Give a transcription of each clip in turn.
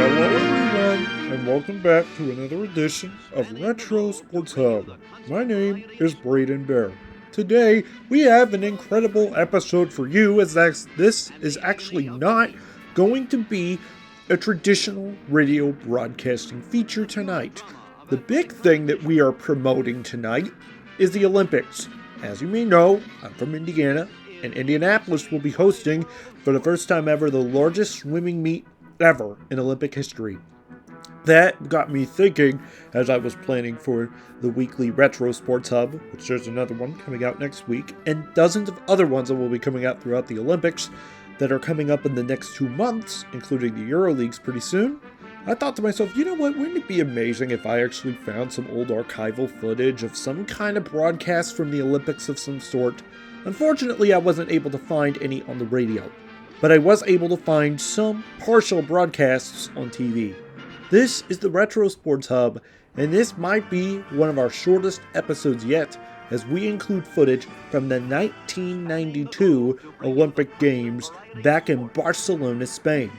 Hello everyone, and welcome back to another edition of Retro Sports Hub. My name is Braden Bear. Today, we have an incredible episode for you, as this is actually not going to be a traditional radio broadcasting feature tonight. The big thing that we are promoting tonight is the Olympics. As you may know, I'm from Indiana, and Indianapolis will be hosting, for the first time ever, the largest swimming meet ever in Olympic history. That got me thinking as I was planning for the weekly Retro Sports Hub, which there's another one coming out next week, and dozens of other ones that will be coming out throughout the Olympics that are coming up in the next 2 months, including the EuroLeagues pretty soon. I thought to myself, you know what, wouldn't it be amazing if I actually found some old archival footage of some kind of broadcast from the Olympics of some sort? Unfortunately, I wasn't able to find any on the radio, but I was able to find some partial broadcasts on TV. This is the Retro Sports Hub, and this might be one of our shortest episodes yet, as we include footage from the 1992 Olympic Games back in Barcelona, Spain.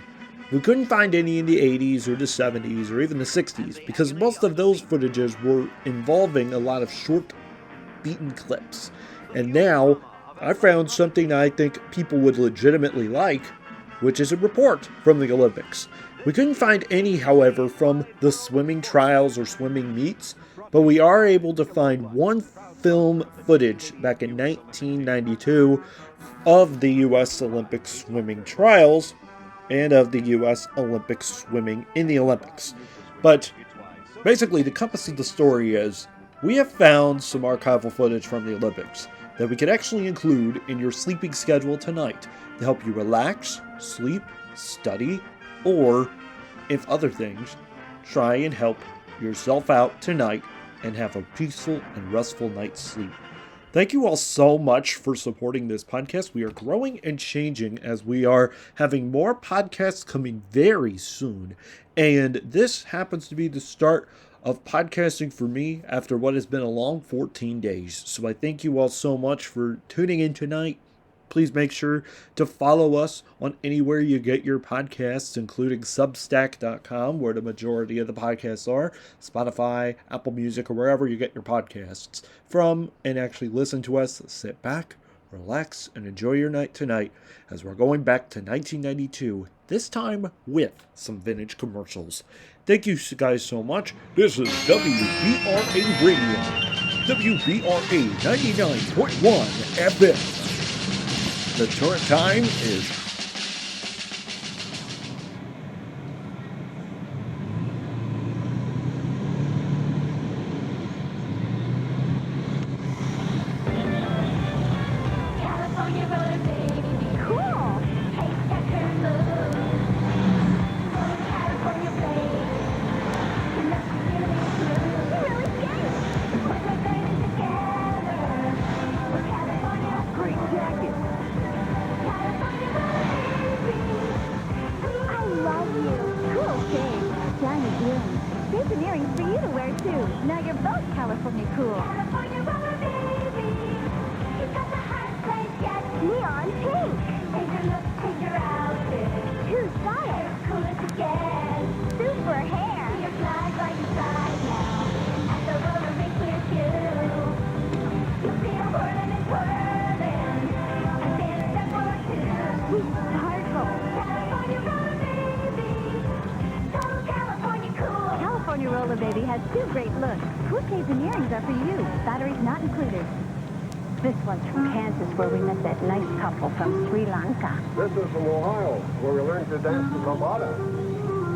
We couldn't find any in the 80s or the 70s or even the 60s, because most of those footages were involving a lot of short, beaten clips. And now, I found something I think people would legitimately like, which is a report from the Olympics. We couldn't find any, however, from the swimming trials or swimming meets, but we are able to find one film footage back in 1992 of the U.S. Olympic swimming trials and of the U.S. Olympic swimming in the Olympics. But basically, the compass of the story is we have found some archival footage from the Olympics that we could actually include in your sleeping schedule tonight to help you relax, sleep, study, or, if other things, try and help yourself out tonight and have a peaceful and restful night's sleep. Thank you all so much for supporting this podcast. We are growing and changing as we are having more podcasts coming very soon. And this happens to be the start of podcasting for me after what has been a long 14 days. So I thank you all so much for tuning in tonight. Please make sure to follow us on anywhere you get your podcasts, including Substack.com, where the majority of the podcasts are, Spotify, Apple Music, or wherever you get your podcasts from, and actually listen to us. Sit back, relax, and enjoy your night tonight as we're going back to 1992, this time with some vintage commercials. Thank you guys so much. This is WBRA Radio, WBRA 99.1 FM. The current time is California roller baby, cool. Taste that turn loose. California baby, nothing really smooth. You really get it. Put my baby together. We're California, great jacket. I love you. Cool thing. Shiny earrings. There's some earrings for you to wear, too. Now you're both California cool. California roller baby. You've got the hot place yet. Neon pink. Take your look, take your outfit. Two styles. Coolest again. Super hair. See your flag right inside now. At the roller rink with you. You'll see her whirling and twirling. And then a step or two. Sweet sparkle. California roller baby. So California cool. California roller baby has two great looks. Bouquets and earrings are for you. Batteries not included. This one's from Kansas, where we met that nice couple from Sri Lanka. This is from Ohio, where we learned to dance the lambada.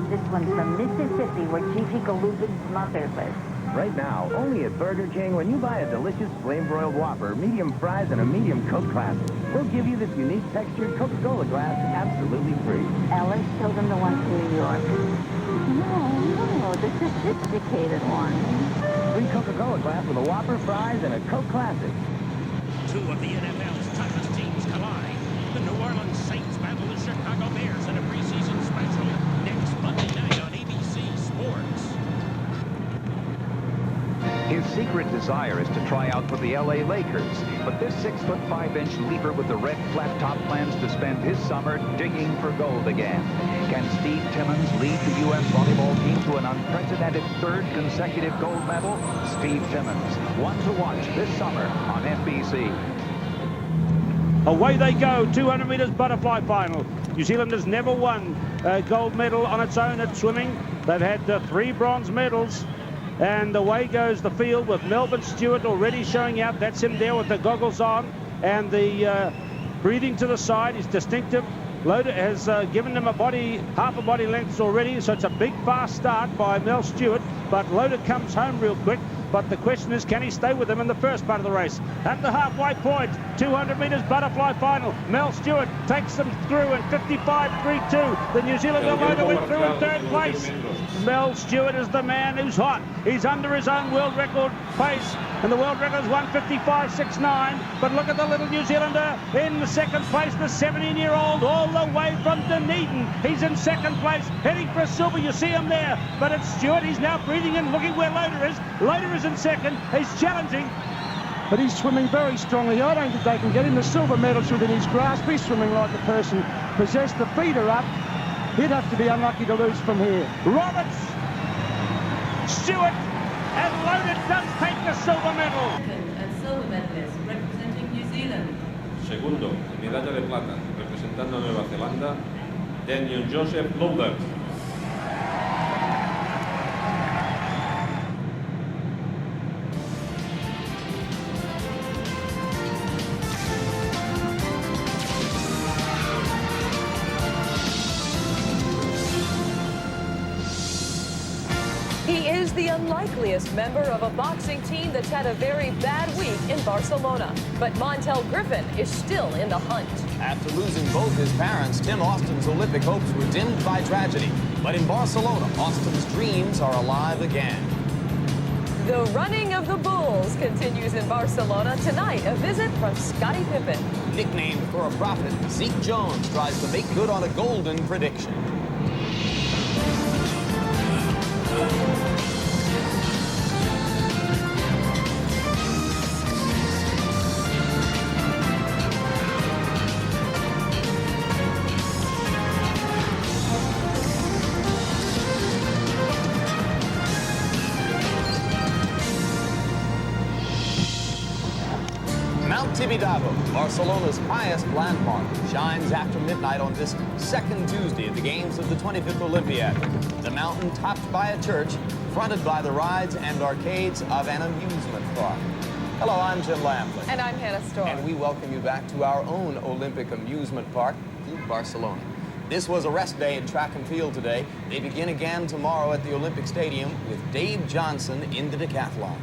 This one's from Mississippi, where Gigi Golubin's mother lives. Right now, only at Burger King, when you buy a delicious flame-broiled Whopper, medium fries, and a medium Coke Classic, we'll give you this unique textured Coca-Cola glass absolutely free. Ellis showed them the one from New York. No, the sophisticated one. Free Coca-Cola glass with a Whopper, fries, and a Coke Classic. Two of the NFL's toughest teams collide. The New Orleans Saints battle the Chicago Bears in a preseason special next Monday night on ABC Sports. His secret desire is to try out for the LA Lakers. But this 6'5" leaper with the red flat top plans to spend his summer digging for gold again. Can Steve Timmons lead the U.S. volleyball team to an unprecedented third consecutive gold medal? Steve Timmons, one to watch this summer on NBC. Away they go, 200 metres butterfly final. New Zealand has never won a gold medal on its own at swimming. They've had 3 bronze medals. And away goes the field with Melvin Stewart already showing out. That's him there with the goggles on. And the breathing to the side is distinctive. Loda has given him half a body length already. So it's a big, fast start by Mel Stewart. But Loda comes home real quick. But the question is, can he stay with him in the first part of the race? At the halfway point, 200 metres butterfly final. Mel Stewart takes them through in 55.32. The New Zealander Loda went through in third place. Mel Stewart is the man who's hot. He's under his own world record pace, and the world record is 155.69. But look at the little New Zealander in the second place, the 17-year-old, all the way from Dunedin. He's in second place, heading for a silver. You see him there, but it's Stewart. He's now breathing in, looking where Loda is. Loda is in second. He's challenging, but he's swimming very strongly. I don't think they can get him. The silver medal's within his grasp. He's swimming like a person possessed. The feet are up. He'd have to be unlucky to lose from here. Roberts, Stewart, and Loda does take the silver medal. And silver medalist representing New Zealand. Segundo, medalla de plata, representando a Nueva Zelanda, Daniel Joseph Lundberg. He is the unlikeliest member of a boxing team that's had a very bad week in Barcelona. But Montel Griffin is still in the hunt. After losing both his parents, Tim Austin's Olympic hopes were dimmed by tragedy. But in Barcelona, Austin's dreams are alive again. The running of the bulls continues in Barcelona tonight. A visit from Scottie Pippen. Nicknamed for a prophet, Zeke Jones tries to make good on a golden prediction. Tibidabo, Barcelona's highest landmark, shines after midnight on this second Tuesday of the games of the 25th Olympiad. The mountain topped by a church, fronted by the rides and arcades of an amusement park. Hello, I'm Jim Lampley. And I'm Hannah Storm. And we welcome you back to our own Olympic amusement park, Barcelona. This was a rest day in track and field today. They begin again tomorrow at the Olympic Stadium with Dave Johnson in the decathlon.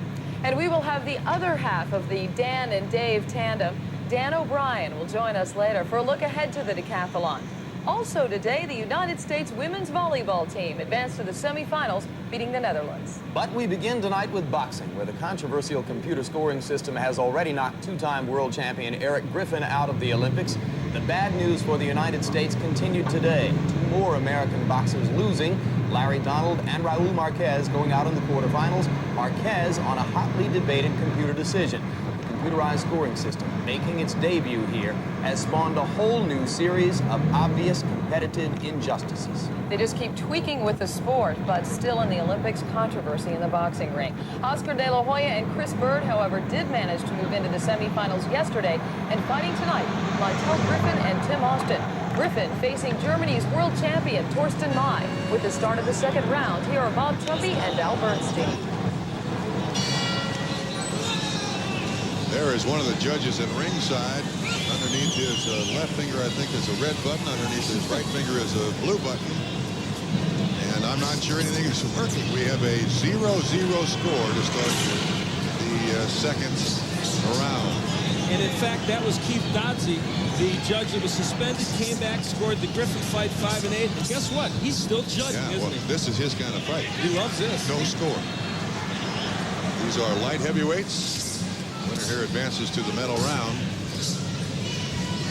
And we will have the other half of the Dan and Dave tandem. Dan O'Brien will join us later for a look ahead to the decathlon. Also today, the United States women's volleyball team advanced to the semifinals, beating the Netherlands. But we begin tonight with boxing, where the controversial computer scoring system has already knocked two-time world champion Eric Griffin out of the Olympics. The bad news for the United States continued today. Two more American boxers losing, Larry Donald and Raul Marquez going out in the quarterfinals. Marquez on a hotly debated computer decision. The computerized scoring system, making its debut here, has spawned a whole new series of obvious competitive injustices. They just keep tweaking with the sport, but still in the Olympics, controversy in the boxing ring. Oscar De La Hoya and Chris Bird, however, did manage to move into the semifinals yesterday, and fighting tonight, Montel Griffin and Tim Austin. Griffin facing Germany's world champion, Torsten Mai. With the start of the second round, here are Bob Trumpy and Al Bernstein. There is one of the judges at ringside. Underneath his left finger, I think, is a red button. Underneath his right finger is a blue button. And I'm not sure anything is working. We have a 0-0 score to start the second round. And in fact, that was Keith Dodsey, the judge that was suspended, came back, scored the Griffin fight 5-8. And guess what? He's still judging, isn't he? This is his kind of fight. He loves this. No score. These are light heavyweights. Winner here advances to the medal round.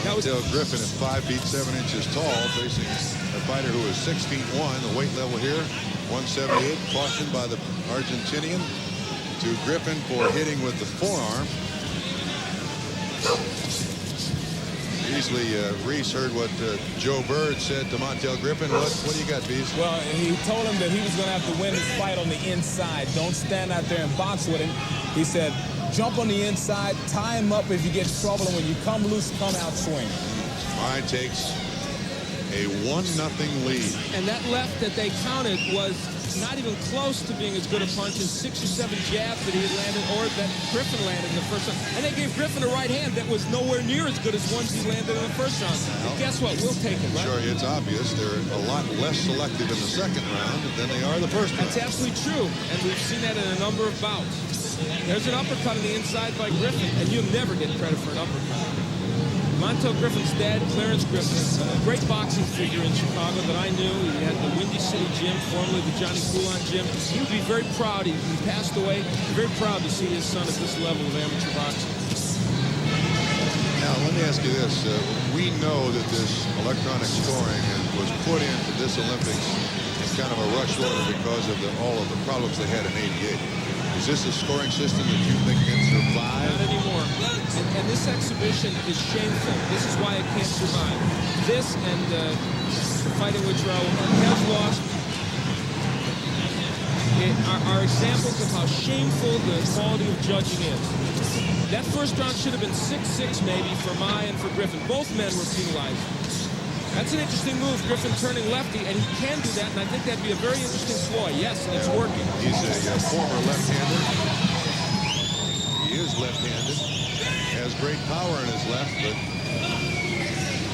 Montel Griffin at 5 feet 7 inches tall, facing a fighter who is 6 feet 1. The weight level here, 178, cautioned by the Argentinian. to Griffin for hitting with the forearm. Beasley, Reese heard what Joe Bird said to Montel Griffin. What do you got, Beasley? Well, he told him that he was going to have to win this fight on the inside. Don't stand out there and box with him. He said, jump on the inside, tie him up if you get in trouble, and when you come loose, come out swing. Mine takes a 1-0 lead. And that left that they counted was not even close to being as good a punch as 6 or 7 jabs that he had landed or that Griffin landed in the first round. And they gave Griffin a right hand that was nowhere near as good as ones he landed in the first round. And guess what? We'll take it, right? Sure, it's obvious. They're a lot less selective in the second round than they are the first round. That's absolutely true. And we've seen that in a number of bouts. There's an uppercut on the inside by Griffin, and you'll never get credit for an uppercut. Montel Griffin's dad, Clarence Griffin, a great boxing figure in Chicago that I knew. He had the Windy City Gym, formerly the Johnny Coulon Gym. He would be very proud. He passed away. Very proud to see his son at this level of amateur boxing. Now, let me ask you this. We know that this electronic scoring was put into this Olympics in kind of a rush order because of all of the problems they had in '88. Is this a scoring system that you think can survive? Not anymore. And this exhibition is shameful. This is why it can't survive. This and the fight in which Raul Marquez lost are examples of how shameful the quality of judging is. That first round should have been 6-6 maybe for Mai and for Griffin. Both men were penalized. That's an interesting move, Griffin turning lefty, and he can do that, and I think that'd be a very interesting ploy. Yes, and it's working. He's a former left-hander. He is left-handed. Has great power in his left, but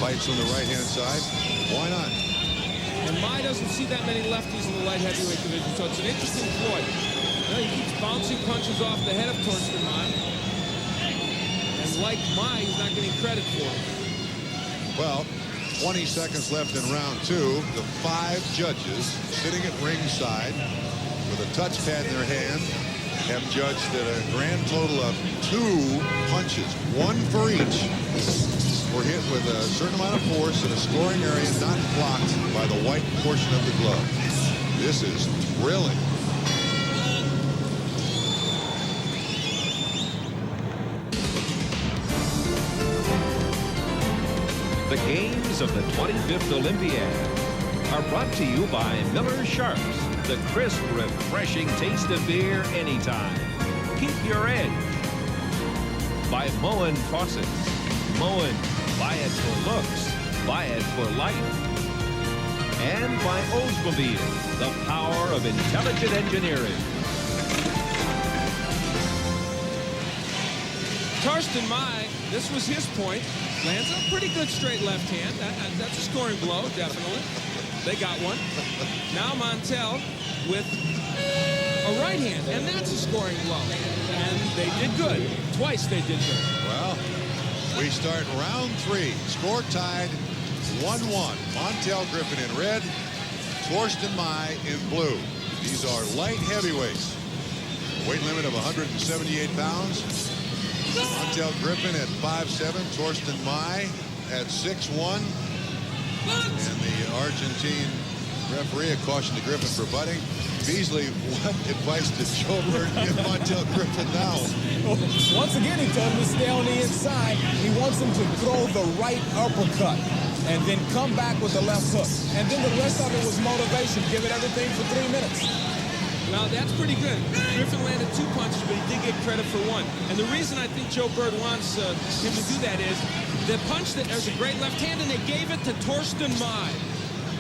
fights on the right-hand side. Why not? And Mai doesn't see that many lefties in the light heavyweight division, so it's an interesting ploy. Well, he keeps bouncing punches off the head of Torsten Mai. And like Mai, he's not getting credit for it. Well, 20 seconds left in round 2. The 5 judges sitting at ringside with a touchpad in their hand have judged that a grand total of 2 punches, 1 for each, were hit with a certain amount of force in a scoring area not blocked by the white portion of the glove. This is thrilling. The games of the 25th Olympiad are brought to you by Miller Sharps, the crisp, refreshing taste of beer anytime. Keep your edge. By Moen Faucets. Moen, buy it for looks, buy it for life. And by Oldsmobile, the power of intelligent engineering. Torsten Mai, this was his point. Lands a pretty good straight left hand. That's a scoring blow, definitely. They got one. Now Montel with a right hand, and that's a scoring blow. And they did good. Twice they did good. Well, we start round 3. Score tied 1-1. Montel Griffin in red, Torsten Mai in blue. These are light heavyweights. Weight limit of 178 pounds. Montel Griffin at 5'7", Torsten Mai at 6'1", and the Argentine referee a caution to Griffin for butting. Beasley, what advice did Joe Bird give Montel Griffin now? Once again, he told him to stay on the inside. He wants him to throw the right uppercut and then come back with the left hook. And then the rest of it was motivation. Give it everything for 3 minutes. Now, that's pretty good. Griffin landed 2 punches, but he did get credit for 1. And the reason I think Joe Bird wants him to do that is the punch that there's a great left hand, and they gave it to Torsten Mai.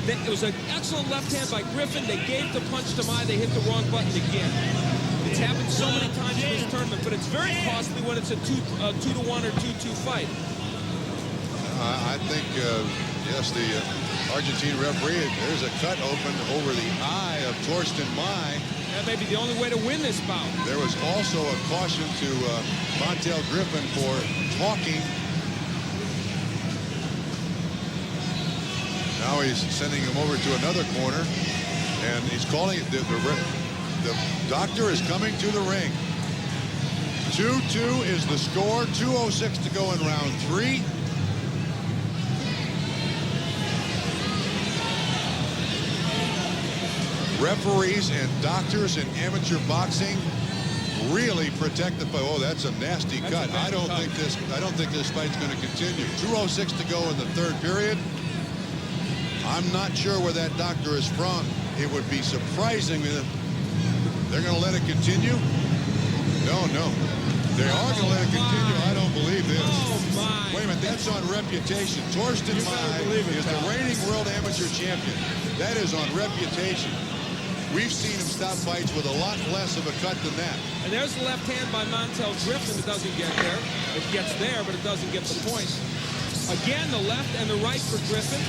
It was an excellent left hand by Griffin. They gave the punch to Mai. They hit the wrong button again. It's happened so many times in this tournament, but it's very costly when it's a 2-1 or 2-2 fight. I think, yes, the Argentine referee, there's a cut open over the eye of Torsten Mai. That may be the only way to win this bout. There was also a caution to Montel Griffin for talking. Now he's sending him over to another corner, and he's calling it. The doctor is coming to the ring. 2-2 is the score. 2:06 to go in round 3. Referees and doctors in amateur boxing really protect the fight. Oh, that's a nasty cut. I don't think this fight's going to continue. 2:06 to go in the third period. I'm not sure where that doctor is from. It would be surprising if they're going to let it continue. No. They are going to let it continue. I don't believe this. Oh, my. Wait a minute, that's on reputation. Torsten Mai is the reigning world amateur champion. That is on reputation. We've seen him stop fights with a lot less of a cut than that. And there's the left hand by Montel Griffin. It doesn't get there. It gets there, but it doesn't get the point. Again, the left and the right for Griffin.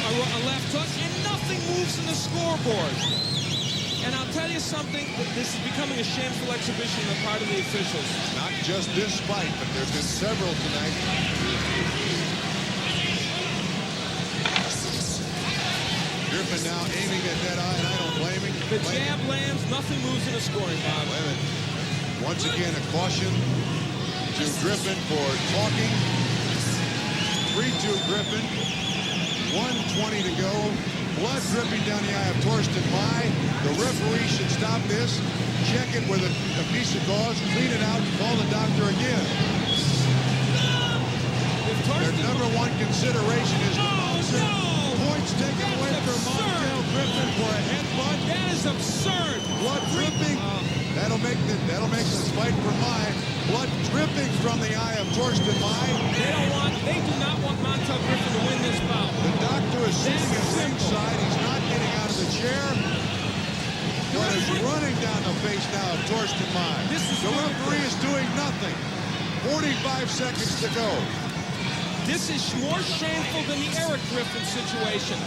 A left hook, and nothing moves in the scoreboard. And I'll tell you something, this is becoming a shameful exhibition on the part of the officials. Not just this fight, but there's been several tonight. Griffin now aiming at that eye, and I don't blame him. The jab lands, nothing moves in the scoring box. Wait a minute. Once again, a caution to Griffin for talking. 3-2 Griffin. 1:20 to go. Blood dripping down the eye of Torsten Mai. The referee should stop this, check it with a piece of gauze, clean it out, call the doctor again. Their number one consideration is points taken away from Montel Griffin for a headbutt. That is absurd. Blood dripping. That'll make this fight for Mai. Blood dripping from the eye of Torsten Mai. They do not want Montel Griffin to win this bout. The doctor is sitting at ringside. He's not getting out of the chair. But is running down the face now of Torsten Mai. The referee is doing nothing. 45 seconds to go. This is more shameful than the Eric Griffin situation.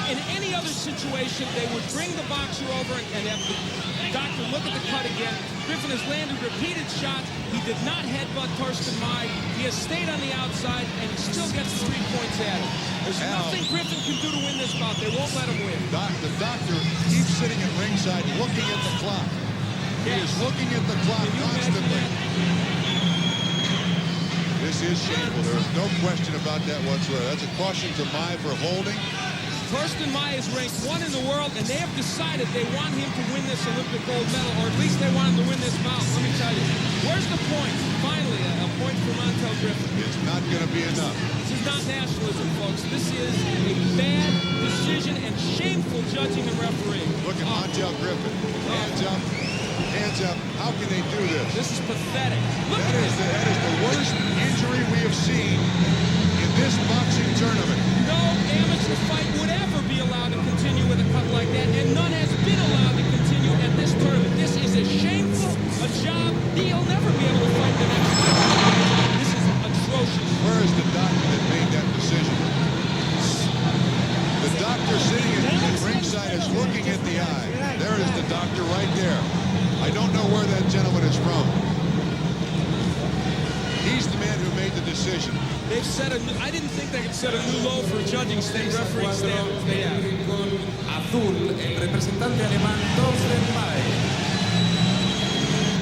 In any other situation, they would bring the boxer over and have the doctor look at the cut again. Griffin has landed repeated shots. He did not headbutt Torsten Mai. He has stayed on the outside, and he still gets 3 points added. There's nothing Griffin can do to win this bout. They won't let him win. The doctor keeps sitting at ringside looking at the clock. He is looking at the clock constantly. This is shameful. There is no question about that whatsoever. That's a caution to Mai for holding. Torsten Mai is ranked 1 in the world, and they have decided they want him to win this Olympic gold medal, or at least they want him to win this bout. Let me tell you. Where's the point? Finally, a point for Montel Griffin. It's not going to be enough. This is not nationalism, folks. This is a bad decision and shameful judging and refereeing. Look at Montel Griffin. Hands up. Hands up. How can they do this? This is pathetic. That is the worst injury we have seen in this boxing tournament. No amateur fight would ever be allowed to continue with a cut like that, and none has been allowed to continue at this tournament. This is a shameful job. He'll never be able to fight the next fight. This is atrocious. Where is the doctor that made that decision? The doctor sitting at ringside is looking at the eye. There is the doctor right there. I don't know where that gentleman is from. He's the man who made the decision. They've set I didn't think they could set a new low for judging refereeing standards. They have. Azul, el representante alemán Torsten Mai.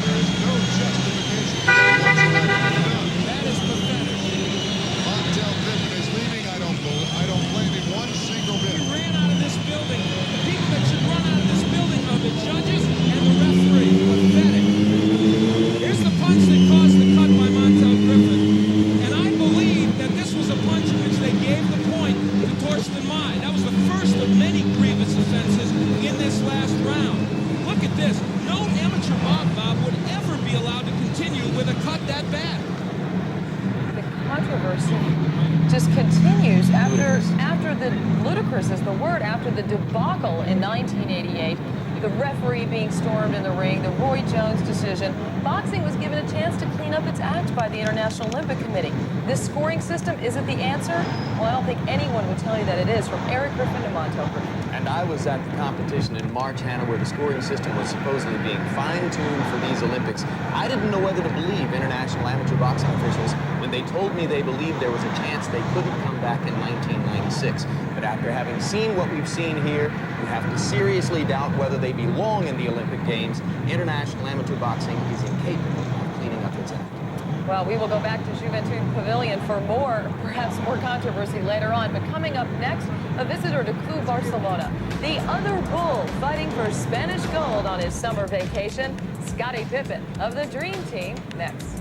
There is no justification whatsoever. That is pathetic. Montel Griffin is leaving. I don't blame him one single bit. He ran out of this building. The people that should run out of this building are the judges and the referee. Pathetic. Here's the punch that caused the cut by Montel Griffin. And I believe that this was a punch in which they gave the point to Torsten Mai. That was the first of many grievous offenses in this last round. Look at this. No amateur bob would ever be allowed to continue with a cut that bad. The controversy just continues after the ludicrous is the word, after the debacle in 1988, the referee being stormed in the ring, the Roy Jones decision. Boxing was given a chance to clean up its act by the International Olympic Committee. This scoring system, is it the answer? Well, I don't think anyone would tell you that it is, from Eric Griffin to Montel Griffin. And I was at the competition in March, Hannah, where the scoring system was supposedly being fine-tuned for these Olympics. I didn't know whether to believe international amateur boxing officials when they told me they believed there was a chance they couldn't come back in 1996. But after having seen what we've seen here, you have to seriously doubt whether they belong in the Olympic Games. International amateur boxing is incapable of cleaning up its act. Well, we will go back to Juventud Pavilion for perhaps more controversy later on. But coming up next, a visitor to Club Barcelona. The other bull fighting for Spanish gold on his summer vacation. Scottie Pippen of the Dream Team next.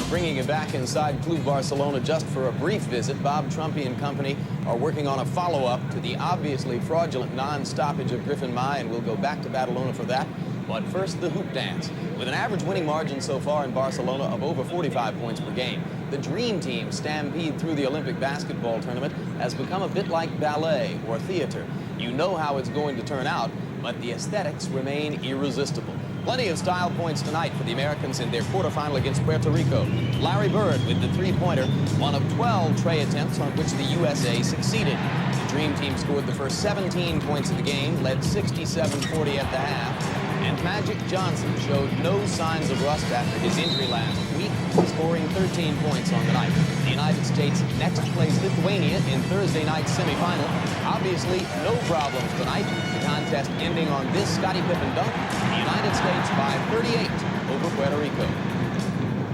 Bringing you back inside Club Barcelona just for a brief visit, Bob Trumpy and company are working on a follow-up to the obviously fraudulent non-stoppage of Griffin Mai, and we'll go back to Badalona for that. But first, the hoop dance. With an average winning margin so far in Barcelona of over 45 points per game, the Dream Team stampede through the Olympic basketball tournament has become a bit like ballet or theater. You know how it's going to turn out, but the aesthetics remain irresistible. Plenty of style points tonight for the Americans in their quarterfinal against Puerto Rico. Larry Bird with the three-pointer, one of 12 tray attempts on which the USA succeeded. The Dream Team scored the first 17 points of the game, led 67-40 at the half. And Magic Johnson showed no signs of rust after his injury last week, scoring 13 points on the night. The United States next plays Lithuania in Thursday night's semifinal. Obviously, no problems tonight. The contest ending on this Scottie Pippen dunk. The United States by 38 over Puerto Rico.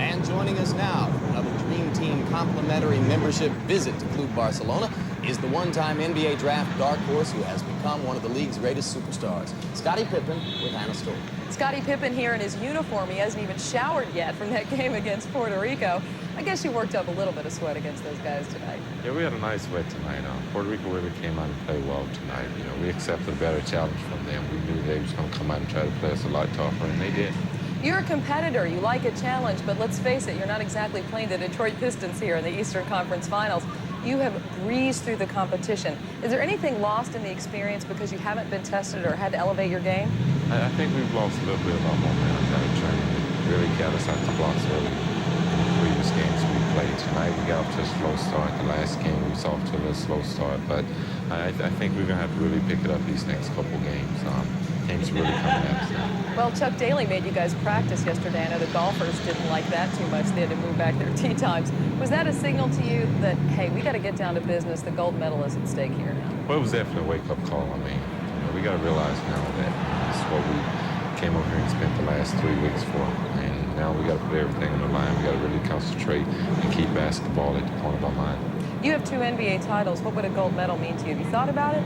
And joining us now, another Dream Team complimentary membership visit to Club Barcelona is the one-time NBA draft dark horse who has become one of the league's greatest superstars, Scottie Pippen with Hannah Stoll. Scottie Pippen here in his uniform. He hasn't even showered yet from that game against Puerto Rico. I guess you worked up a little bit of sweat against those guys tonight. Yeah, we had a nice sweat tonight. Puerto Rico really came out and played well tonight. You know, we accepted a better challenge from them. We knew they was going to come out and try to play us a lot tougher, and they did. You're a competitor. You like a challenge, but let's face it, you're not exactly playing the Detroit Pistons here in the Eastern Conference Finals. You have breezed through the competition. Is there anything lost in the experience because you haven't been tested or had to elevate your game? I think we've lost a little bit of our momentum. That training really got us out the blocks early in the previous games we played. Tonight we got off to a slow start. The last game we was off to a little slow start, but I think we're going to have to really pick it up these next couple games. Teams really coming at us now. Well, Chuck Daly made you guys practice yesterday. I know the golfers didn't like that too much. They had to move back their tee times. Was that a signal to you that, hey, we got to get down to business, the gold medal is at stake here now? Well, it was definitely a wake-up call. I mean, we got to realize now that this is what we came over here and spent the last 3 weeks for. And now we got to put everything on the line. We got to really concentrate and keep basketball at the point of our mind. You have 2 NBA titles. What would a gold medal mean to you? Have you thought about it?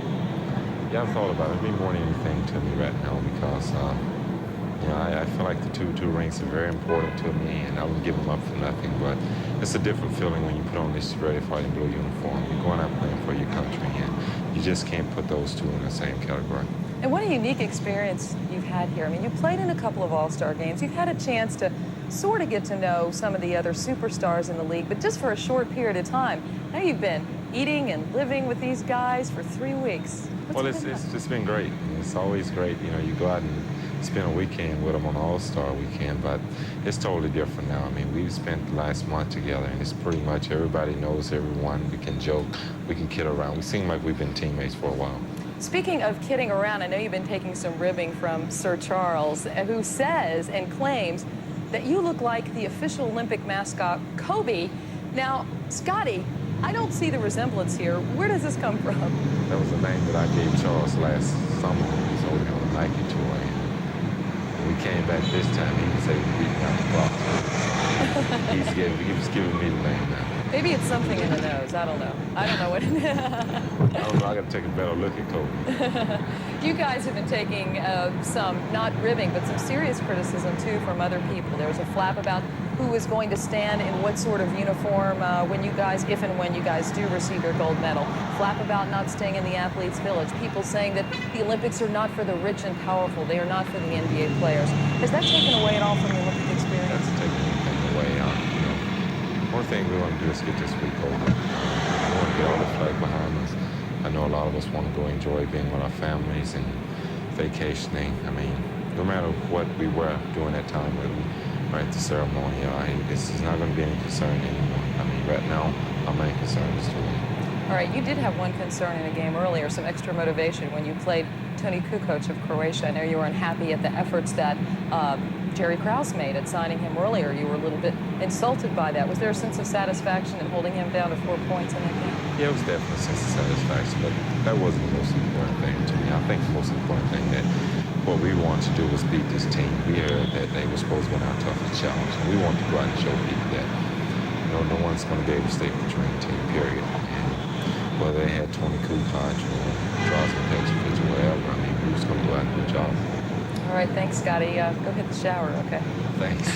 Yeah, I've thought about it. It'd be more than anything to me right now because, you know, I feel like the two rings are very important to me, and I wouldn't give them up for nothing. But it's a different feeling when you put on this red, white, and blue uniform. You're going out playing for your country, and you just can't put those two in the same category. And what a unique experience you've had here. I mean, you played in a couple of All-Star games. You've had a chance to sort of get to know some of the other superstars in the league, but just for a short period of time. Now you've been eating and living with these guys for 3 weeks. Well, it's just been great. It's always great. You know, you go out and spend a weekend with them on All-Star weekend, but it's totally different now. I mean, we've spent the last month together, and it's pretty much everybody knows everyone. We can joke, we can kid around. We seem like we've been teammates for a while. Speaking of kidding around, I know you've been taking some ribbing from Sir Charles, who says and claims that you look like the official Olympic mascot, Kobe. Now, Scottie, I don't see the resemblance here. Where does this come from? That was the name that I gave Charles last summer when he was over here on the Nike tour. And when we came back this time, he was able to beat me out the box. He was giving me the name now. Maybe it's something in the nose. I don't know. I don't know what it is. I don't know. I got to take a better look at Kobe. You guys have been taking some, not ribbing, but some serious criticism, too, from other people. There was a flap about who was going to stand in what sort of uniform when you guys, if and when you guys do receive your gold medal. Flap about not staying in the athletes' village. People saying that the Olympics are not for the rich and powerful. They are not for the NBA players. Has that taken away at all from the Olympic experience? That's taken anything away. One thing we want to do is get this week over. We want to get all the flag behind us. I know a lot of us want to go enjoy being with our families and vacationing. I mean, no matter what we were doing that time when we were at the ceremony, this is not going to be any concern anymore. I mean, right now, our main concern is to win. All right, you did have one concern in a game earlier, some extra motivation when you played Toni Kukoc of Croatia. I know you were unhappy at the efforts that Jerry Krause made at signing him earlier. You were a little bit insulted by that. Was there a sense of satisfaction in holding him down to 4 points in that game? Yeah, it was definitely a sense of satisfaction, but that wasn't the most important thing to me. I think the most important thing that what we wanted to do was beat this team. We heard that they were supposed to be our toughest challenge, and we wanted to go out and show people that no one's going to be able to stay with the Dream Team, period. And whether they had Tony Kukoc or Charles Petrovic or wherever, I mean, we was going to go out and do a job. All right, thanks, Scotty. Go hit the shower, okay? Thanks.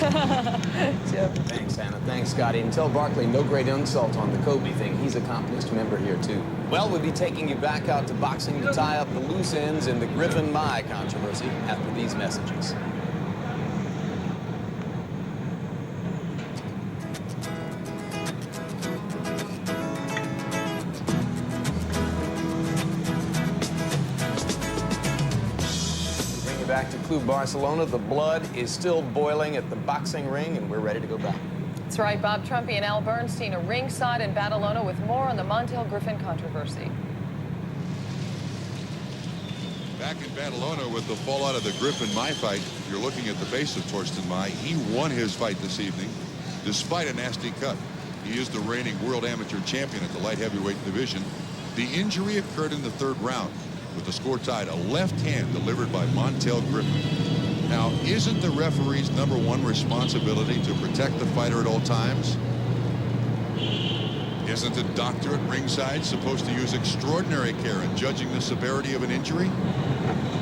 Jim. Thanks, Anna. Thanks, Scotty. And tell Barkley no great insult on the Kobe thing. He's a accomplished member here, too. Well, we'll be taking you back out to boxing to tie up the loose ends in the Griffin-Mai controversy after these messages. Back to Club Barcelona. The blood is still boiling at the boxing ring, and we're ready to go back. That's right. Bob Trumpy and Al Bernstein are ringside in Barcelona with more on the Montel Griffin controversy. Back in Barcelona with the fallout of the Griffin-Mai fight, if you're looking at the face of Torsten Mai, he won his fight this evening despite a nasty cut. He is the reigning world amateur champion at the light heavyweight division. The injury occurred in the third round, with the score tied, a left hand delivered by Montel Griffin. Now, isn't the referee's #1 responsibility to protect the fighter at all times? Isn't the doctor at ringside supposed to use extraordinary care in judging the severity of an injury?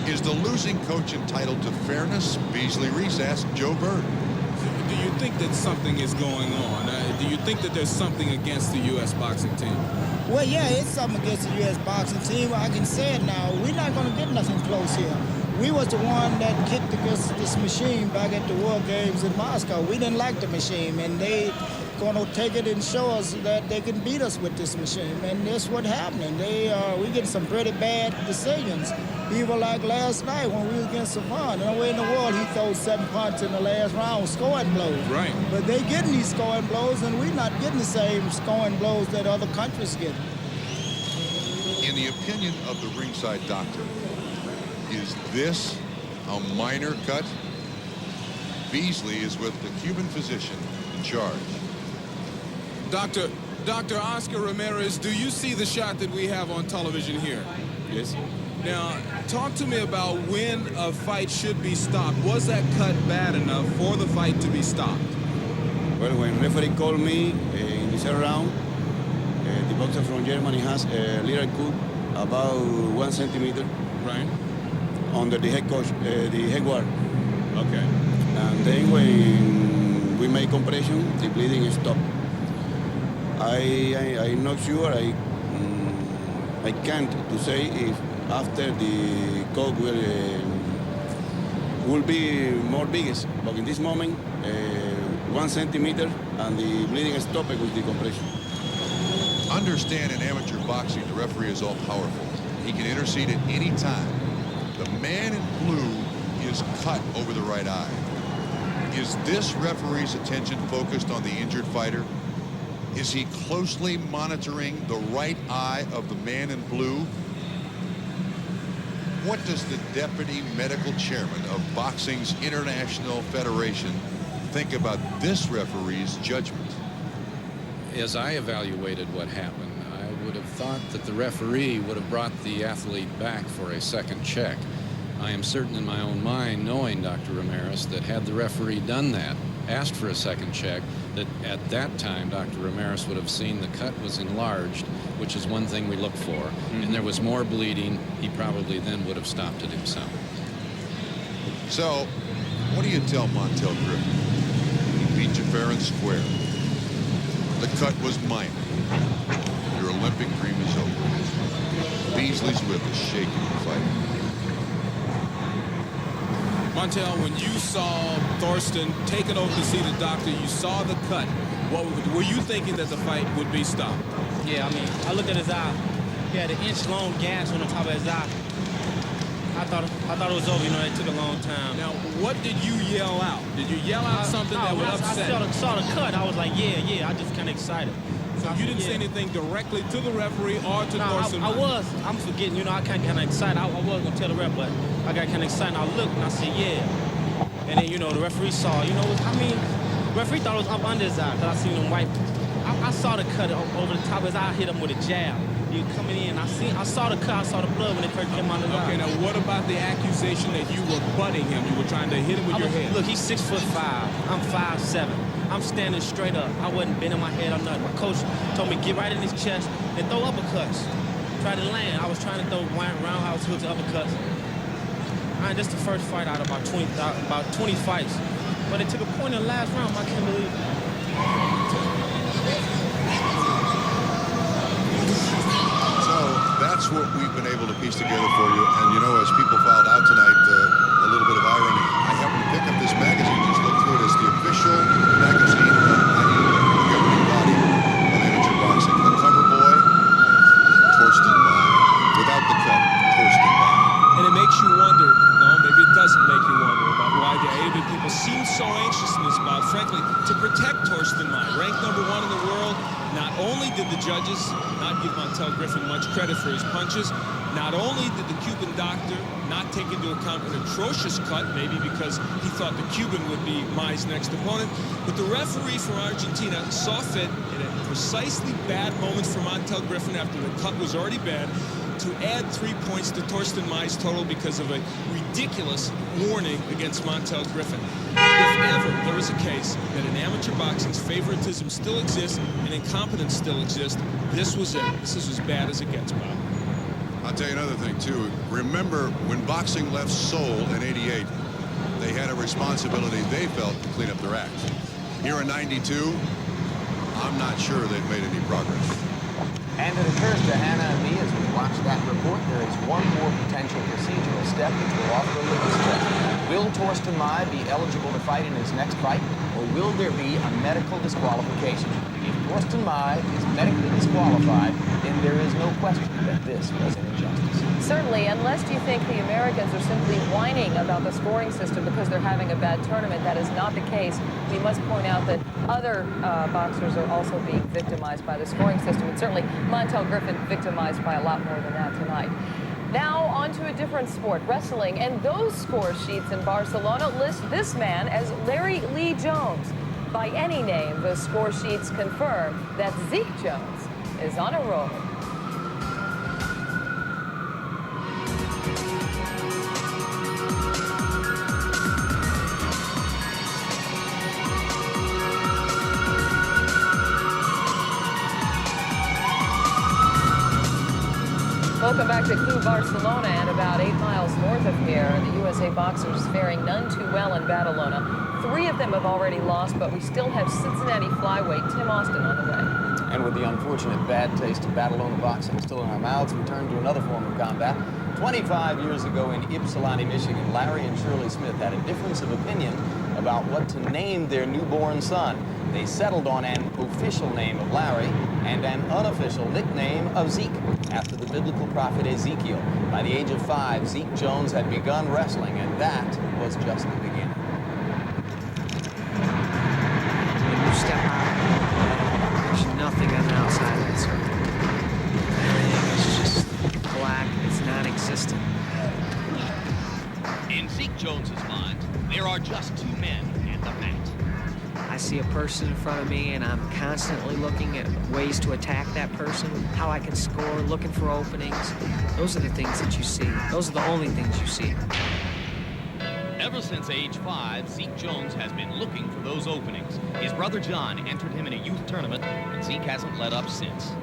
Is the losing coach entitled to fairness? Beasley Reese asked Joe Bird. Do you think that something is going on? Do you think that there's something against the U.S. boxing team? Well, yeah, it's something against the U.S. boxing team. I can say it now. We're not going to get nothing close here. We was the one that kicked against this machine back at the World Games in Moscow. We didn't like the machine, and they going to take it and show us that they can beat us with this machine. And that's what happening. We get some pretty bad decisions. Even like last night when we was against Savon. Nowhere in the world he throws 7 punches in the last round, scoring blows. Right. But they getting these scoring blows, and we're not getting the same scoring blows that other countries get. In the opinion of the ringside doctor, is this a minor cut? Beasley is with the Cuban physician in charge. Dr. Oscar Ramirez, do you see the shot that we have on television here? Yes. Now, talk to me about when a fight should be stopped. Was that cut bad enough for the fight to be stopped? Well, when referee called me in the third round, the boxer from Germany has a little cut about 1 centimeter. Right. Under the head coach, the head guard. Okay. And then when we make compression, the bleeding stopped. I'm not sure. I can't to say if after the coke will be more biggest, but in this moment, 1 centimeter and the bleeding stopped with the compression. Understand, in amateur boxing, the referee is all powerful. He can intercede at any time. The man in blue is cut over the right eye. Is this referee's attention focused on the injured fighter? Is he closely monitoring the right eye of the man in blue? What does the deputy medical chairman of Boxing's International Federation think about this referee's judgment? As I evaluated what happened, I would have thought that the referee would have brought the athlete back for a second check. I am certain in my own mind, knowing Dr. Ramirez, that had the referee done that, asked for a second check, that at that time Dr. Ramirez would have seen the cut was enlarged, which is one thing we look for, and there was more bleeding. He probably then would have stopped it himself. So, what do you tell Montel Griffin? He beat you fair and square. The cut was minor. Your Olympic dream is over. Beasley's whip is shaking the fight. Montel, when you saw Thorsten taking over to see the doctor, you saw the cut. Were you thinking that the fight would be stopped? Yeah, I mean, I looked at his eye. He had an inch-long gash on the top of his eye. I thought it was over. You know, it took a long time. Now, what did you yell out? Did you yell out something that would upset? I saw the cut. I was like, yeah. I just kind of excited. So you didn't say anything directly to the referee or to Thorsten? I was. I'm forgetting. You know, I kind of excited. I was going to tell the ref, but I got kind of excited. I looked and I said, yeah. And then, you know, the referee saw, you know, the referee thought it was up under his eye because I seen him wipe. I saw the cut over the top of his eye, hit him with a jab. He was coming in. I saw the cut. I saw the blood when it first came out of the eye. Okay, now what about the accusation that you were butting him? You were trying to hit him with your head. Look, he's 6'5". I'm 5'7". I'm standing straight up. I wasn't bending my head or nothing. My coach told me get right in his chest and throw uppercuts. Try to land. I was trying to throw roundhouse hooks, uppercuts. That's the first fight out of about 20 fights. But it took a point in the last round. I can't believe it. So that's what we've been able to piece together for you. And you know, as people filed out tonight, a little bit of irony. I happened to pick up this magazine, just look through it. It's the official magazine of the governing body of amateur boxing. The cover boy, Torsten Mai. Without the cut, Torsten Mai. And it makes you wonder, no, maybe it doesn't make you wonder about why the ABA people seem so anxious in this bout, frankly, to protect Torsten Mai, ranked #1 in the world. Not only did the judges not give Montel Griffin much credit for his punches, not only did the Cuban doctor not take into account an atrocious cut, maybe because he thought the Cuban would be Mai's next opponent, but the referee from Argentina saw fit in a precisely bad moment for Montel Griffin after the cut was already bad to add 3 points to Torsten Mai's total because of a ridiculous warning against Montel Griffin. If ever there is a case that in amateur boxing's favoritism still exists and incompetence still exists, this was it. This is as bad as it gets, Bob. I'll tell you another thing, too. Remember, when boxing left Seoul in '88, they had a responsibility, they felt, to clean up their act. Here in '92, I'm not sure they've made any progress. And it occurs to Hannah and me as we watch that report, there is one more potential procedural step which will offer a litmus test. Will Torsten Mai be eligible to fight in his next fight, or will there be a medical disqualification? If Torsten Mai is medically disqualified, then there is no question that this was an injustice. Certainly, unless you think the Americans are simply whining about the scoring system because they're having a bad tournament, that is not the case. We must point out that other boxers are also being victimized by the scoring system, and certainly Montel Griffin victimized by a lot more than that tonight. Now on to a different sport, wrestling, and those score sheets in Barcelona list this man as Larry Lee Jones. By any name, the score sheets confirm that Zeke Jones is on a roll. Welcome back to Club Barcelona, and about 8 miles north of here, the USA boxers faring none too well in Badalona. 3 of them have already lost, but we still have Cincinnati flyweight Tim Austin on the way. And with the unfortunate bad taste of Badalona boxing still in our mouths, we turn to another form of combat. 25 years ago in Ypsilanti, Michigan, Larry and Shirley Smith had a difference of opinion about what to name their newborn son. They settled on an official name of Larry and an unofficial nickname of Zeke, after the biblical prophet Ezekiel. By the age of 5, Zeke Jones had begun wrestling, and that was just the beginning. When you step out, there's nothing on the outside of that circle. Everything is just black, it's non-existent. In Zeke Jones's mind, there are just 2 men and the mat. I see a person in front of me, and I'm constantly looking at ways to attack that person, how I can score, looking for openings. Those are the things that you see. Those are the only things you see. Ever since age 5, Zeke Jones has been looking for those openings. His brother John entered him in a youth tournament, and Zeke hasn't let up since.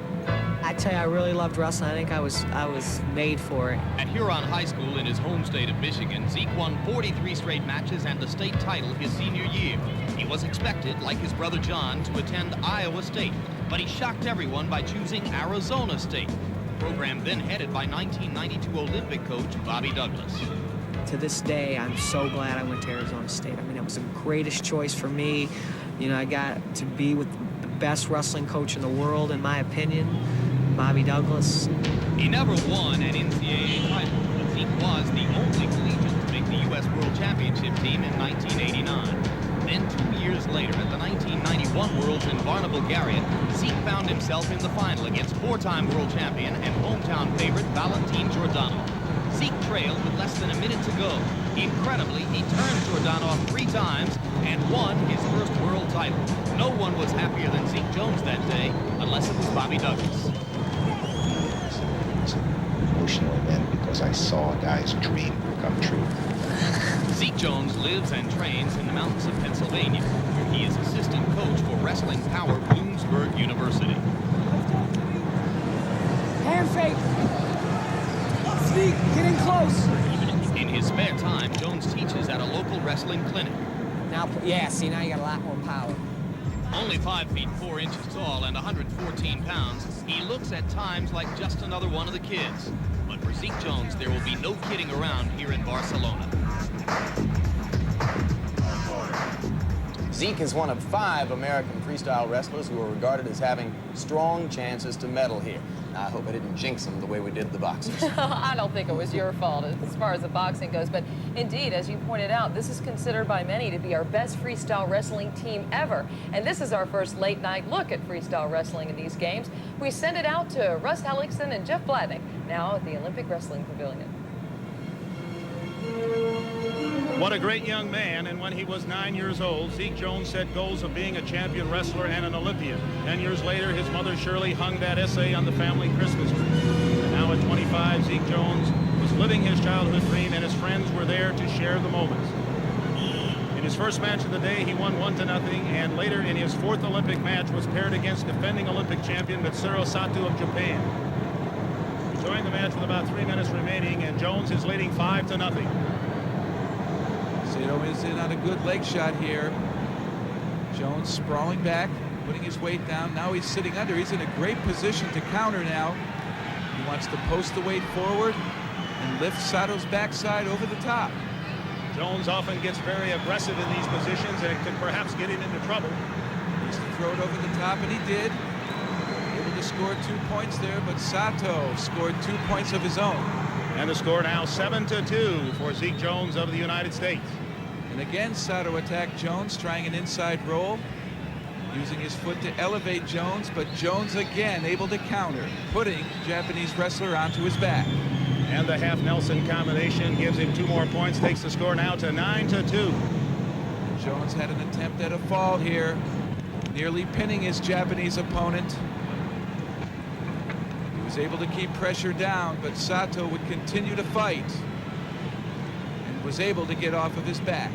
I tell you, I really loved wrestling. I think I was made for it. At Huron High School in his home state of Michigan, Zeke won 43 straight matches and the state title his senior year. He was expected, like his brother John, to attend Iowa State, but he shocked everyone by choosing Arizona State, the program then headed by 1992 Olympic coach Bobby Douglas. To this day, I'm so glad I went to Arizona State. I mean, it was the greatest choice for me. You know, I got to be with the best wrestling coach in the world, in my opinion, Bobby Douglas. He never won an NCAA title, but Zeke was the only collegiate to make the U.S. World Championship team in 1989. Then 2 years later, at the 1991 Worlds in Varna, Bulgaria, Zeke found himself in the final against 4-time world champion and hometown favorite Valentin Jordanov. Zeke trailed with less than a minute to go. Incredibly, he turned Jordanov 3 times and won his first world title. No one was happier than Zeke Jones that day, unless it was Bobby Douglas. emotional event because I saw a guy's dream come true. Zeke Jones lives and trains in the mountains of Pennsylvania, where he is assistant coach for wrestling power Bloomsburg University. Hand fake. Zeke, getting close. In his spare time, Jones teaches at a local wrestling clinic. Now, yeah, see, now you got a lot more power. Only 5 feet 4 inches tall and 114 pounds, he looks at times like just another one of the kids. But for Zeke Jones, there will be no kidding around here in Barcelona. Zeke is one of 5 American freestyle wrestlers who are regarded as having strong chances to medal here. Now, I hope I didn't jinx him the way we did the boxers. I don't think it was your fault as far as the boxing goes, but indeed, as you pointed out, this is considered by many to be our best freestyle wrestling team ever. And this is our first late night look at freestyle wrestling in these games. We send it out to Russ Hellickson and Jeff Blatnick, now at the Olympic Wrestling Pavilion. What a great young man, and when he was 9 years old, Zeke Jones set goals of being a champion wrestler and an Olympian. 10 years later, his mother Shirley hung that essay on the family Christmas tree. And now at 25, Zeke Jones was living his childhood dream, and his friends were there to share the moments. In his first match of the day, he won 1-0, and later in his 4th Olympic match was paired against defending Olympic champion Mitsuru Sato of Japan. He joined the match with about 3 minutes remaining, and Jones is leading 5-0. Sato is in on a good leg shot here. Jones sprawling back, putting his weight down. Now he's sitting under. He's in a great position to counter now. He wants to post the weight forward and lift Sato's backside over the top. Jones often gets very aggressive in these positions, and it could perhaps get him into trouble. He's to throw it over the top, and he did. Able to score 2 points there, but Sato scored 2 points of his own. And the score now 7-2 for Zeke Jones of the United States. And again, Sato attacked Jones, trying an inside roll, using his foot to elevate Jones, but Jones again able to counter, putting Japanese wrestler onto his back. And the half Nelson combination gives him 2 more points, takes the score now to 9-2. Jones had an attempt at a fall here, nearly pinning his Japanese opponent. He was able to keep pressure down, but Sato would continue to fight and was able to get off of his back.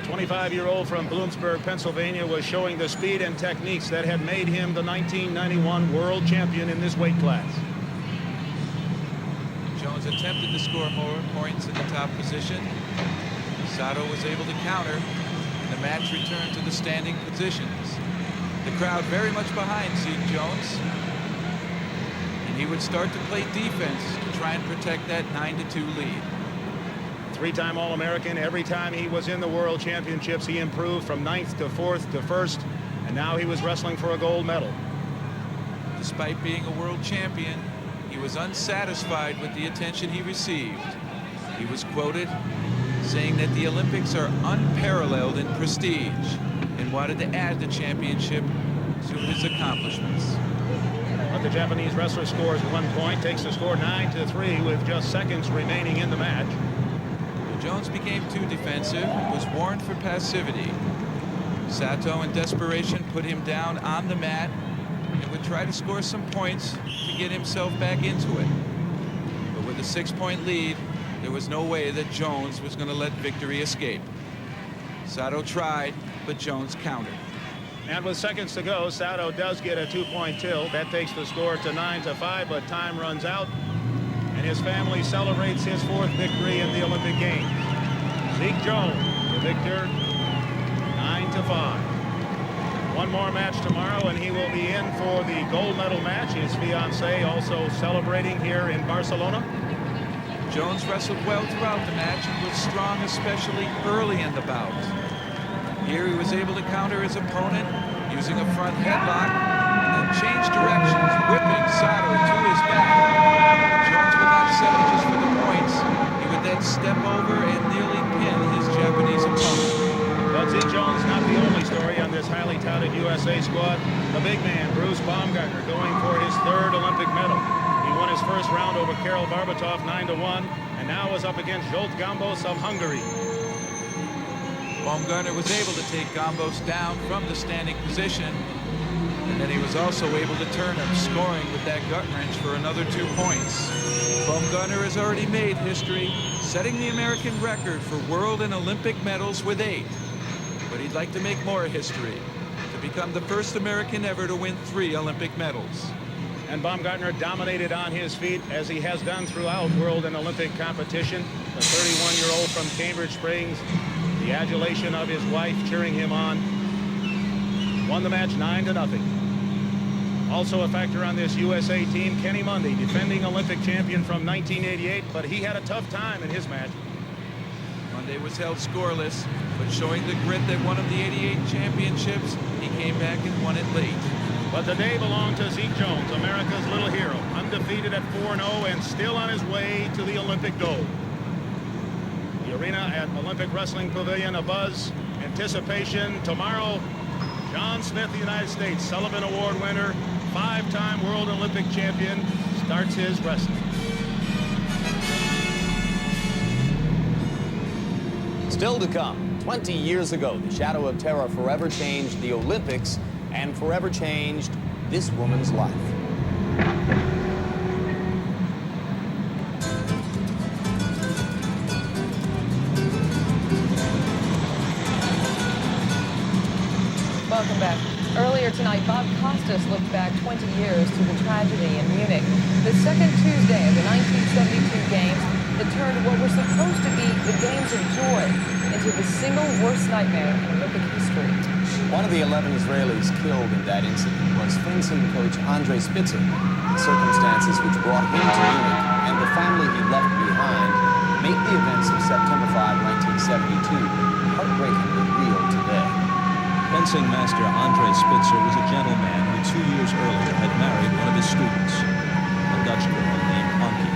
The 25-year-old from Bloomsburg, Pennsylvania was showing the speed and techniques that had made him the 1991 world champion in this weight class. Jones attempted to score more points in the top position. Sato was able to counter, and the match returned to the standing positions. The crowd very much behind Zeke Jones, and he would start to play defense to try and protect that 9-2 lead. 3-time All-American. Every time he was in the World Championships, he improved from 9th to 4th to 1st, and now he was wrestling for a gold medal. Despite being a world champion, he was unsatisfied with the attention he received. He was quoted saying that the Olympics are unparalleled in prestige and wanted to add the championship to his accomplishments. But the Japanese wrestler scores 1 point, takes the score 9-3 with just seconds remaining in the match. Jones became too defensive and was warned for passivity. Sato, in desperation, put him down on the mat and would try to score some points to get himself back into it. But with a 6-point lead, there was no way that Jones was going to let victory escape. Sato tried, but Jones countered. And with seconds to go, Sato does get a 2-point tilt. That takes the score to 9-5, but time runs out, and his family celebrates his 4th victory in the Olympic Games. Zeke Jones, the victor, 9-5. One more match tomorrow, and he will be in for the gold medal match. His fiancée also celebrating here in Barcelona. Jones wrestled well throughout the match and was strong, especially early in the bout. Here he was able to counter his opponent using a front headlock and then change directions, whipping Sato to his back. Jones would not settle just for the points. He would then step over and nearly pin his Japanese opponent. But Zeke Jones not the only story on this highly touted USA squad. The big man, Bruce Baumgartner, going for his 3rd Olympic medal. He won his first round over Karel Barbatov 9-1, and now is up against Zsolt Gombos of Hungary. Baumgartner was able to take Gombos down from the standing position. And then he was also able to turn him, scoring with that gut wrench for another 2 points. Baumgartner has already made history, setting the American record for world and Olympic medals with 8. But he'd like to make more history, to become the first American ever to win 3 Olympic medals. And Baumgartner dominated on his feet, as he has done throughout world and Olympic competition. The 31-year-old from Cambridge Springs, the adulation of his wife cheering him on, won the match 9-0. Also a factor on this USA team, Kenny Mundy, defending Olympic champion from 1988, but he had a tough time in his match. Monday was held scoreless, but showing the grit that won him the '88 championships, he came back and won it late. But the day belonged to Zeke Jones, America's little hero, undefeated at 4-0 and still on his way to the Olympic gold. The arena at Olympic Wrestling Pavilion abuzz, anticipation. Tomorrow, John Smith, the United States Sullivan Award winner, 5-time World Olympic champion, starts his wrestling. Still to come, 20 years ago, the shadow of terror forever changed the Olympics and forever changed this woman's life. Welcome back. Earlier tonight, Bob Costas looked back 20 years to the tragedy in Munich, the second Tuesday of the 1972 Games that turned what were supposed to be the Games of joy into the single worst nightmare in Olympic history. One of the 11 Israelis killed in that incident was fencing coach Andre Spitzer. The circumstances which brought him to Munich and the family he left behind make the events of September 5, 1972 heartbreakingly real today. Fencing master Andre Spitzer was a gentleman who 2 years earlier had married one of his students, a Dutch girl named Ankie.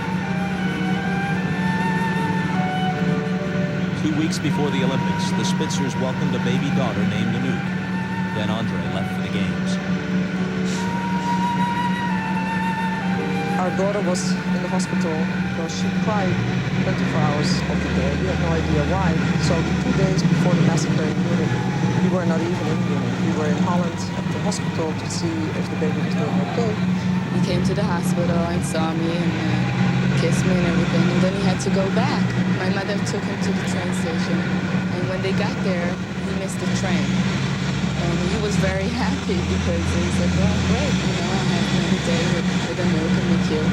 2 weeks before the Olympics, the Spitzers welcomed a baby daughter named Anouk. Then Andre left for the Games. Our daughter was in the hospital because she cried 24 hours of the day. We had no idea why. So 2 days before the massacre in Munich, we were not even in Munich. We were in Holland at the hospital to see if the baby was doing okay. He came to the hospital and saw me and kissed me and everything, and then he had to go back. My mother took him to the train station, and when they got there, he missed the train. And he was very happy because he said, well, great, you know, I'll have another day with Anouk and with you.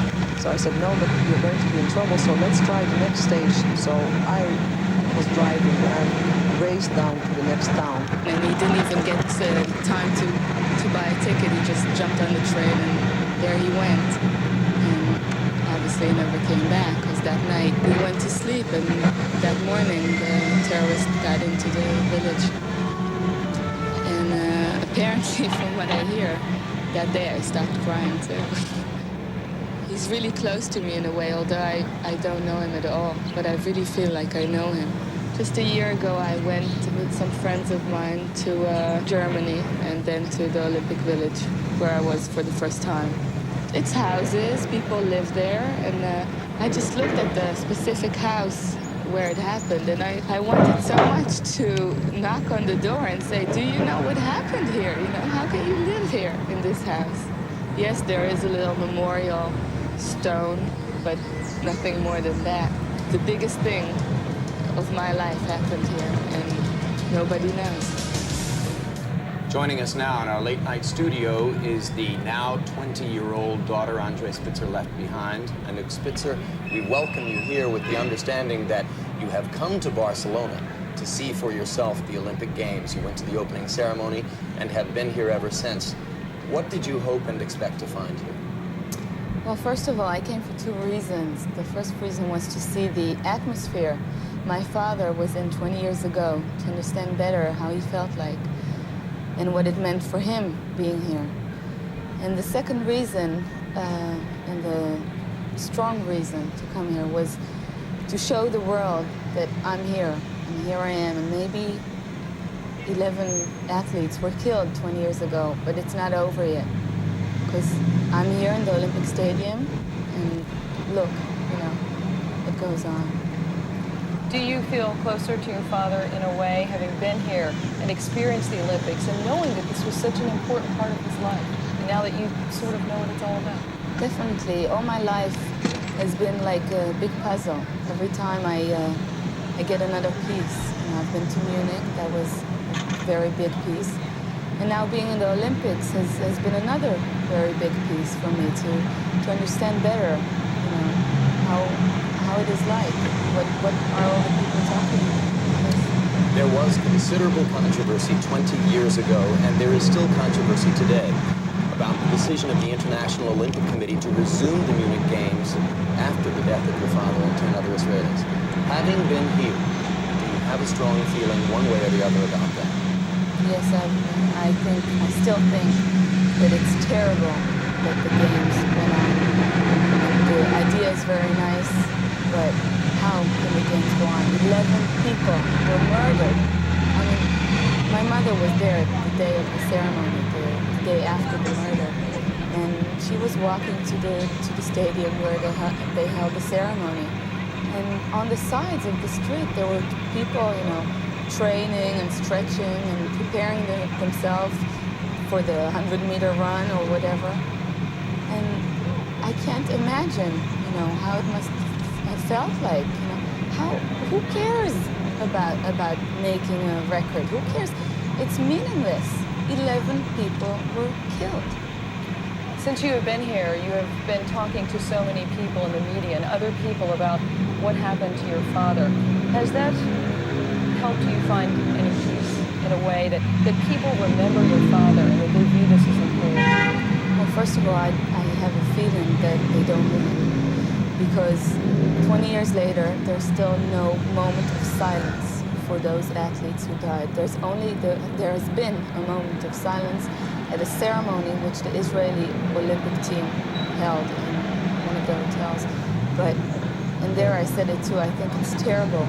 So I said, no, but you're going to be in trouble, so let's try the next station. So I was driving and raced down to the next town. And he didn't even get time to buy a ticket. He just jumped on the train and there he went. And obviously he never came back because that night we went to sleep and that morning the terrorists got into the village. And apparently from what I hear, that day I stopped crying too. He's really close to me in a way, although I don't know him at all, but I really feel like I know him. Just a year ago, I went with some friends of mine to Germany and then to the Olympic Village, where I was for the first time. It's houses, people live there, and I just looked at the specific house where it happened, and I wanted so much to knock on the door and say, do you know what happened here? You know, how can you live here in this house? Yes, there is a little memorial stone, but nothing more than that. The biggest thing of my life happened here, and nobody knows. Joining us now in our late night studio is the now 20-year-old daughter Andre Spitzer left behind. Anouk Spitzer, we welcome you here with the understanding that you have come to Barcelona to see for yourself the Olympic Games. You went to the opening ceremony and have been here ever since. What did you hope and expect to find here? Well, first of all, I came for 2 reasons. The first reason was to see the atmosphere my father was in 20 years ago, to understand better how he felt like and what it meant for him being here. And the second reason, and the strong reason to come here, was to show the world that I'm here, and here I am, and maybe 11 athletes were killed 20 years ago, but it's not over yet. Because I'm here in the Olympic Stadium, and look, you know, it goes on. Do you feel closer to your father in a way, having been here and experienced the Olympics and knowing that this was such an important part of his life, and now that you sort of know what it's all about? Definitely. All my life has been like a big puzzle. Every time I get another piece. And I've been to Munich, that was a very big piece. And now being in the Olympics has been another very big piece for me to understand better, you know, how it is like. What are all the people talking about? There was considerable controversy 20 years ago, and there is still controversy today about the decision of the International Olympic Committee to resume the Munich Games after the death of your father and 10 other Israelis. Having been here, do you have a strong feeling one way or the other about that? Yes, I still think that it's terrible that the games went on. The idea is very nice, but how can the games go on? 11 people were murdered. I mean, my mother was there the day of the ceremony, the day after the murder, and she was walking to the stadium where they held the ceremony. And on the sides of the street, there were people, you know, training and stretching and preparing themselves for the 100-meter run or whatever. And I can't imagine, you know, how it must have felt like. You know, who cares about making a record? Who cares? It's meaningless. 11 people were killed. Since you have been here, you have been talking to so many people in the media and other people about what happened to your father. Has that helped you find any peace in a way that people remember your father and that they view this as important? Well, first of all, I have a feeling that they don't remember, because 20 years later, there's still no moment of silence for those athletes who died. There has been a moment of silence at a ceremony which the Israeli Olympic team held in one of the hotels. And there I said it too, I think it's terrible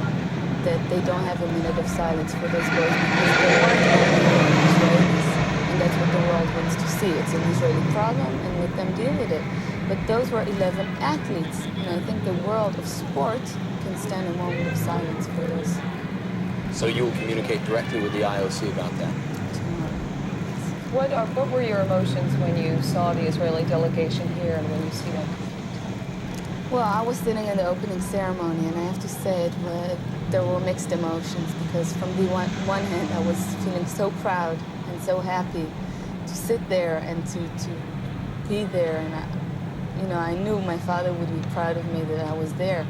that they don't have a minute of silence for those boys, because they weren't only Israelis, and that's what the world wants to see. It's an Israeli problem, and let them deal with it. But those were 11 athletes, and I think the world of sport can stand a moment of silence for those. So you will communicate directly with the IOC about that? What were your emotions when you saw the Israeli delegation here and when you see them? Well, I was sitting in the opening ceremony, and I have to say there were mixed emotions, because from the one hand, I was feeling so proud and so happy to sit there and to be there. And I knew my father would be proud of me that I was there.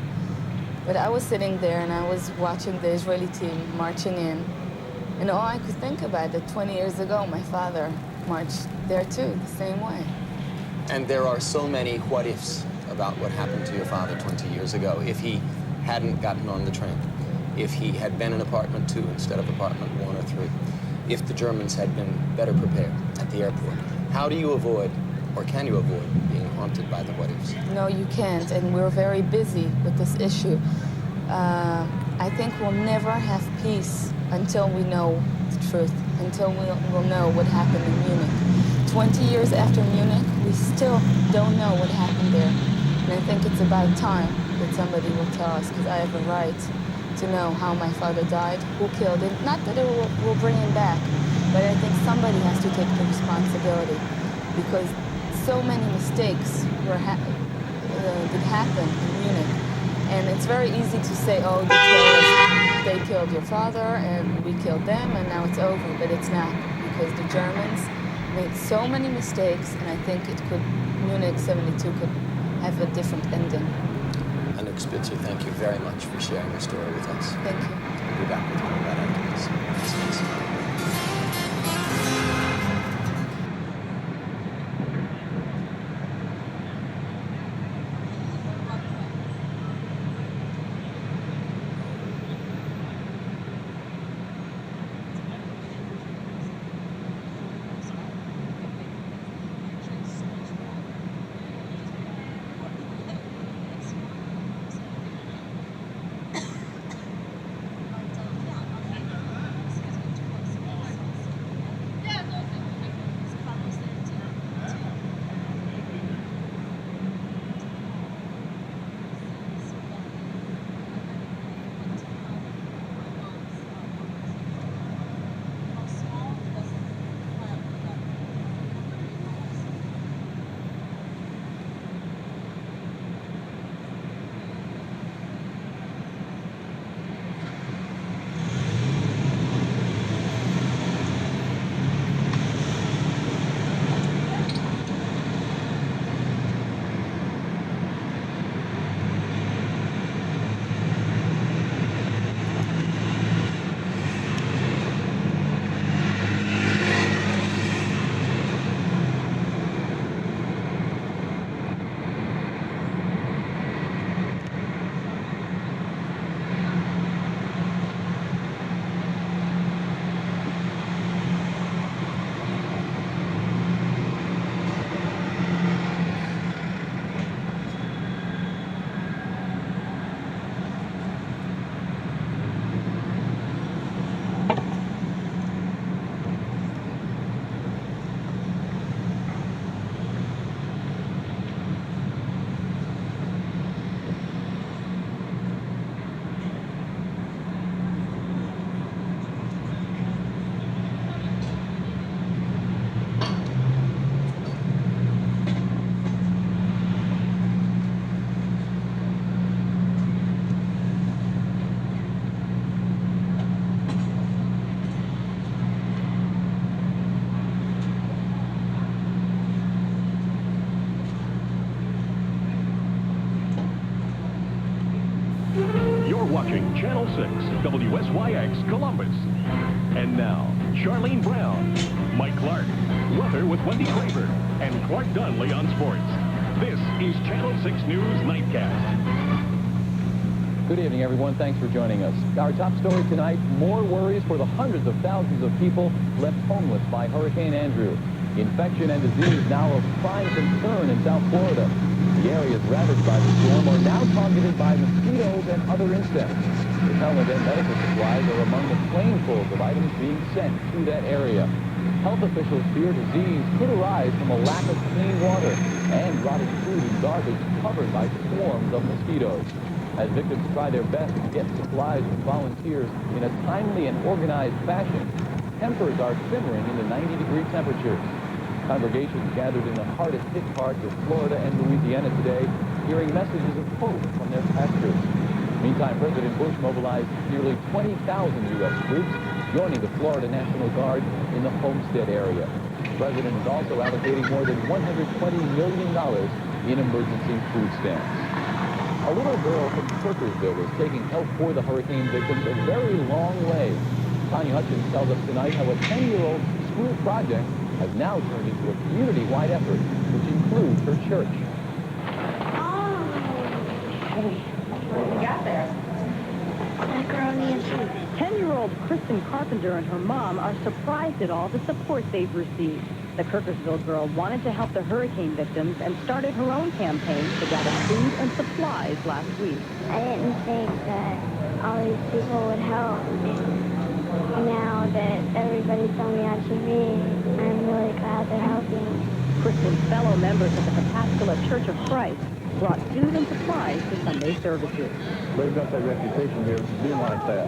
But I was sitting there, and I was watching the Israeli team marching in. And all I could think about that 20 years ago, my father marched there too, the same way. And there are so many what-ifs about what happened to your father 20 years ago. If he hadn't gotten on the train, if he had been in apartment 2 instead of apartment 1 or 3, if the Germans had been better prepared at the airport, how do you avoid, or can you avoid, being haunted by the what-ifs? No, you can't, and we're very busy with this issue. I think we'll never have peace until we know the truth, until we'll know what happened in Munich. 20 years after Munich, we still don't know what happened there. And I think it's about time that somebody will tell us, because I have a right to know how my father died, who killed him. Not that it will bring him back, but I think somebody has to take the responsibility, because so many mistakes did happen in Munich. And it's very easy to say, oh, the terrorists, they killed your father, and we killed them, and now it's over. But it's not, because the Germans made so many mistakes, and I think Munich 72 could have a different ending. Anouk Spitzer, thank you very much for sharing your story with us. Thank you. We'll be back with more right after this. watching Channel 6, WSYX Columbus. And now, Charlene Brown, Mike Clark, weather with Wendy Craver, and Clark Donnelly on sports. This is Channel 6 News Nightcast. Good evening, everyone. Thanks for joining us. Our top story tonight, more worries for the hundreds of thousands of people left homeless by Hurricane Andrew. Infection and disease now of prime concern in South Florida. The areas ravaged by the storm are now targeted by mosquitoes and other insects. Repellent and medical supplies are among the planefuls of items being sent to that area. Health officials fear disease could arise from a lack of clean water and rotting food and garbage covered by swarms of mosquitoes. As victims try their best to get supplies from volunteers in a timely and organized fashion, tempers are simmering in the 90-degree temperatures. Congregations gathered in the hardest-hit parts of Florida and Louisiana today, hearing messages of hope from their pastors. Meantime, President Bush mobilized nearly 20,000 U.S. troops, joining the Florida National Guard in the Homestead area. The president is also allocating more than $120 million in emergency food stamps. A little girl from Kirkersville is taking help for the hurricane victims a very long way. Tanya Hutchins tells us tonight how a 10-year-old school project has now turned into a community-wide effort, which includes her church. What we got there? Macaroni and cheese. 10-year-old Kristen Carpenter and her mom are surprised at all the support they've received. The Kirkersville girl wanted to help the hurricane victims and started her own campaign to gather food and supplies last week. I didn't think that all these people would help. Now that everybody's telling me on TV, I'm really glad they're helping. Kristen's fellow members of the Pataskala Church of Christ brought food and supplies to Sunday services. They've got that reputation here of being like that.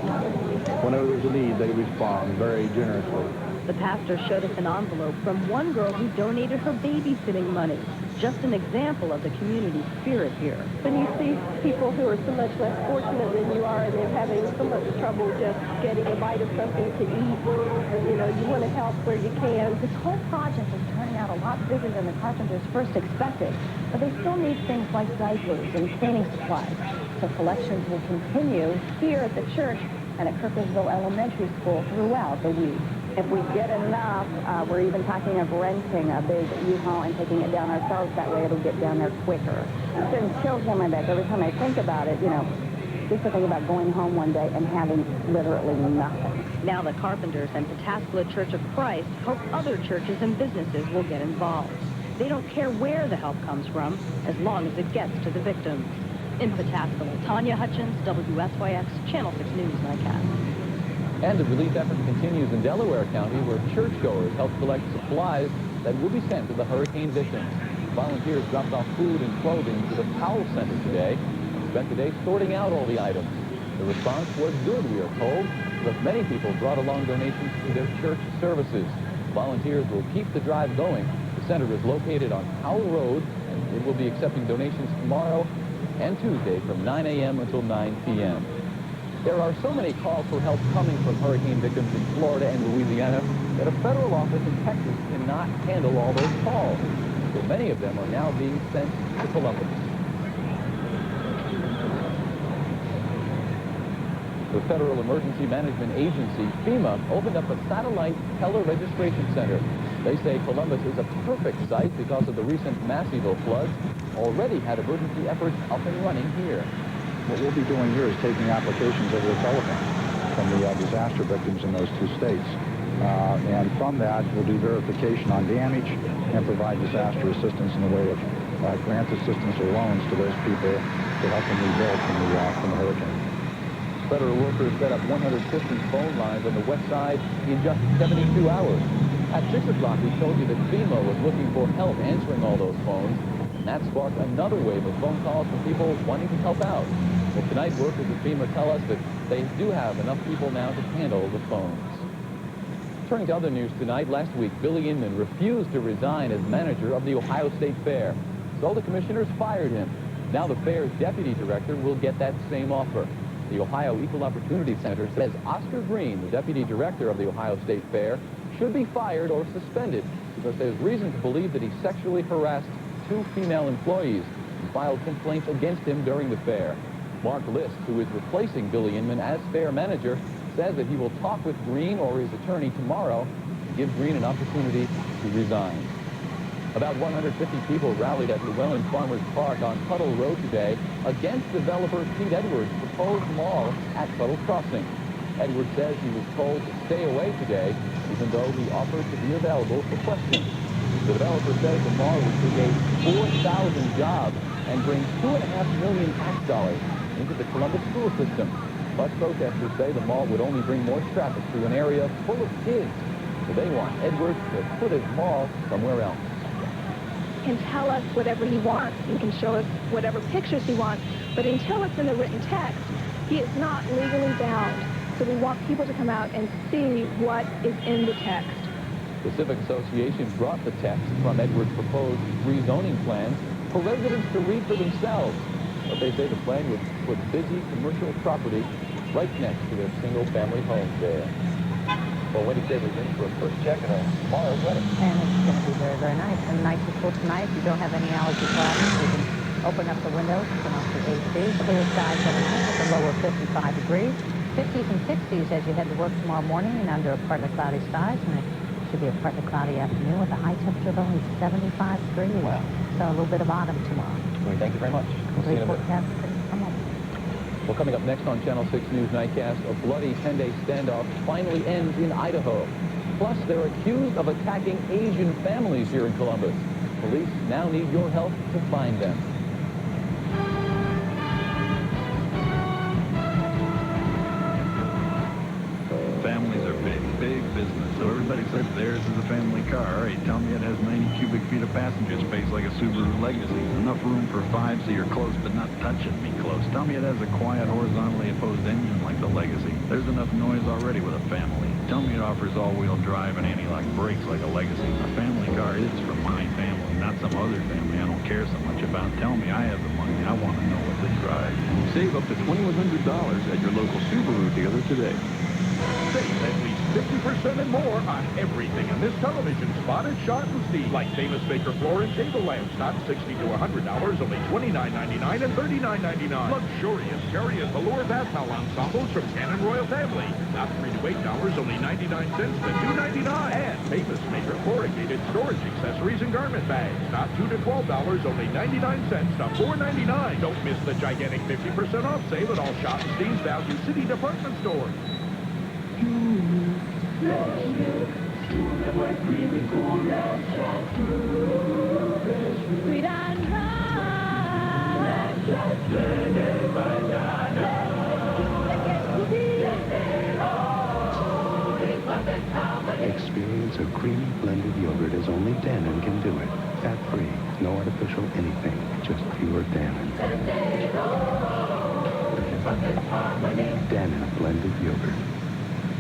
Whenever there's a need, they respond very generously. The pastor showed us an envelope from one girl who donated her babysitting money. Just an example of the community spirit here. When you see people who are so much less fortunate than you are and they're having so much trouble just getting a bite of something to eat, you know, you want to help where you can. This whole project is turning out a lot bigger than the Carpenters first expected, but they still need things like diapers and cleaning supplies. So collections will continue here at the church and at Kirkersville Elementary School throughout the week. If we get enough, we're even talking of renting a big U-Haul and taking it down ourselves. That way it'll get down there quicker. It sends chills down my back every time I think about it, you know. Just to think about going home one day and having literally nothing. Now the Carpenters and Pataskala Church of Christ hope other churches and businesses will get involved. They don't care where the help comes from, as long as it gets to the victims. In Pataskala, Tanya Hutchins, WSYX, Channel 6 News Nightcast. And the relief effort continues in Delaware County, where churchgoers help collect supplies that will be sent to the hurricane victims. Volunteers dropped off food and clothing to the Powell Center today and spent the day sorting out all the items. The response was good, we are told, but many people brought along donations to their church services. Volunteers will keep the drive going. The center is located on Powell Road, and it will be accepting donations tomorrow and Tuesday from 9 a.m. until 9 p.m. There are so many calls for help coming from hurricane victims in Florida and Louisiana that a federal office in Texas cannot handle all those calls. So many of them are now being sent to Columbus. The Federal Emergency Management Agency, FEMA, opened up a satellite tele-registration center. They say Columbus is a perfect site because of the recent Masseyville floods. Already had emergency efforts up and running here. What we'll be doing here is taking applications over the telephone from the disaster victims in those two states. And from that, we'll do verification on damage and provide disaster assistance in the way of grant assistance or loans to those people to help them rebuild from the hurricane. Federal workers set up 150 phone lines on the west side in just 72 hours. At 6 o'clock, we told you that FEMA was looking for help answering all those phones. And that sparked another wave of phone calls from people wanting to help out. Well, tonight, workers at FEMA tell us that they do have enough people now to handle the phones. Turning to other news tonight, last week, Billy Inman refused to resign as manager of the Ohio State Fair. So the commissioners fired him. Now the fair's deputy director will get that same offer. The Ohio Equal Opportunity Center says Oscar Green, the deputy director of the Ohio State Fair, should be fired or suspended because there's reason to believe that he sexually harassed 2 female employees and filed complaints against him during the fair. Mark List, who is replacing Billy Inman as fair manager, says that he will talk with Green or his attorney tomorrow to give Green an opportunity to resign. About 150 people rallied at Llewellyn Farmers Park on Puddle Road today against developer Pete Edwards' proposed mall at Puddle Crossing. Edwards says he was told to stay away today, even though he offered to be available for questions. The developer says the mall would create 4,000 jobs and bring $2.5 million tax dollars into the Columbus school system. But protesters say the mall would only bring more traffic to an area full of kids. So they want Edwards to put his mall somewhere else. He can tell us whatever he wants. He can show us whatever pictures he wants. But until it's in the written text, he is not legally bound. So we want people to come out and see what is in the text. The Civic Association brought the text from Edwards' proposed rezoning plans for residents to read for themselves. But they say the plan would put busy commercial property right next to their single-family homes there. Well, Wendy Taylor's in for a first check and tomorrow's weather. And it's going to be very, very nice. And nice and cool tonight. If you don't have any allergy problems, you can open up the windows, turn off the AC. Clear skies overnight with a low of 55 degrees. 50s and 60s as you head to work tomorrow morning and under partly cloudy skies. And it should be a partly cloudy afternoon with a high temperature of only 75 degrees. Wow. So a little bit of autumn tomorrow. Well, thank you very much. We'll see you in a bit. Well, coming up next on Channel 6 News Nightcast, a bloody 10-day standoff finally ends in Idaho. Plus, they're accused of attacking Asian families here in Columbus. Police now need your help to find them. Families are big, big business. So everybody says theirs is a family car. Hey, tell me it has 90 cubic feet of passenger space like a Subaru Legacy. Enough room for 5 so you're close but not touching me close. Tell me it has a quiet, horizontally opposed engine like the Legacy. There's enough noise already with a family. Tell me it offers all-wheel drive and anti-lock brakes like a Legacy. A family car is for my family, not some other family I don't care so much about. Tell me I have the money. I want to know what they drive. Save up to $2,100 at your local Subaru dealer today. Save at least 50% and more on everything in this television spot at Sharp & Steve. Like famous Baker floor and table lamps, not $60 to $100, only $29.99 and $39.99. Luxurious Chariot velour bath towel ensembles from Cannon Royal Family, not $3 to $8, only 99 cents to $2.99. And famous Maker corrugated storage accessories and garment bags, not $2 to $12, only 99 cents to $4.99. Don't miss the gigantic 50% off sale at all Sharp & Steve's Value City department stores. Sweet and Experience a creamy blended yogurt as only Dannon can do it. Fat-free, no artificial anything, just pure Dannon. Dannon blended yogurt.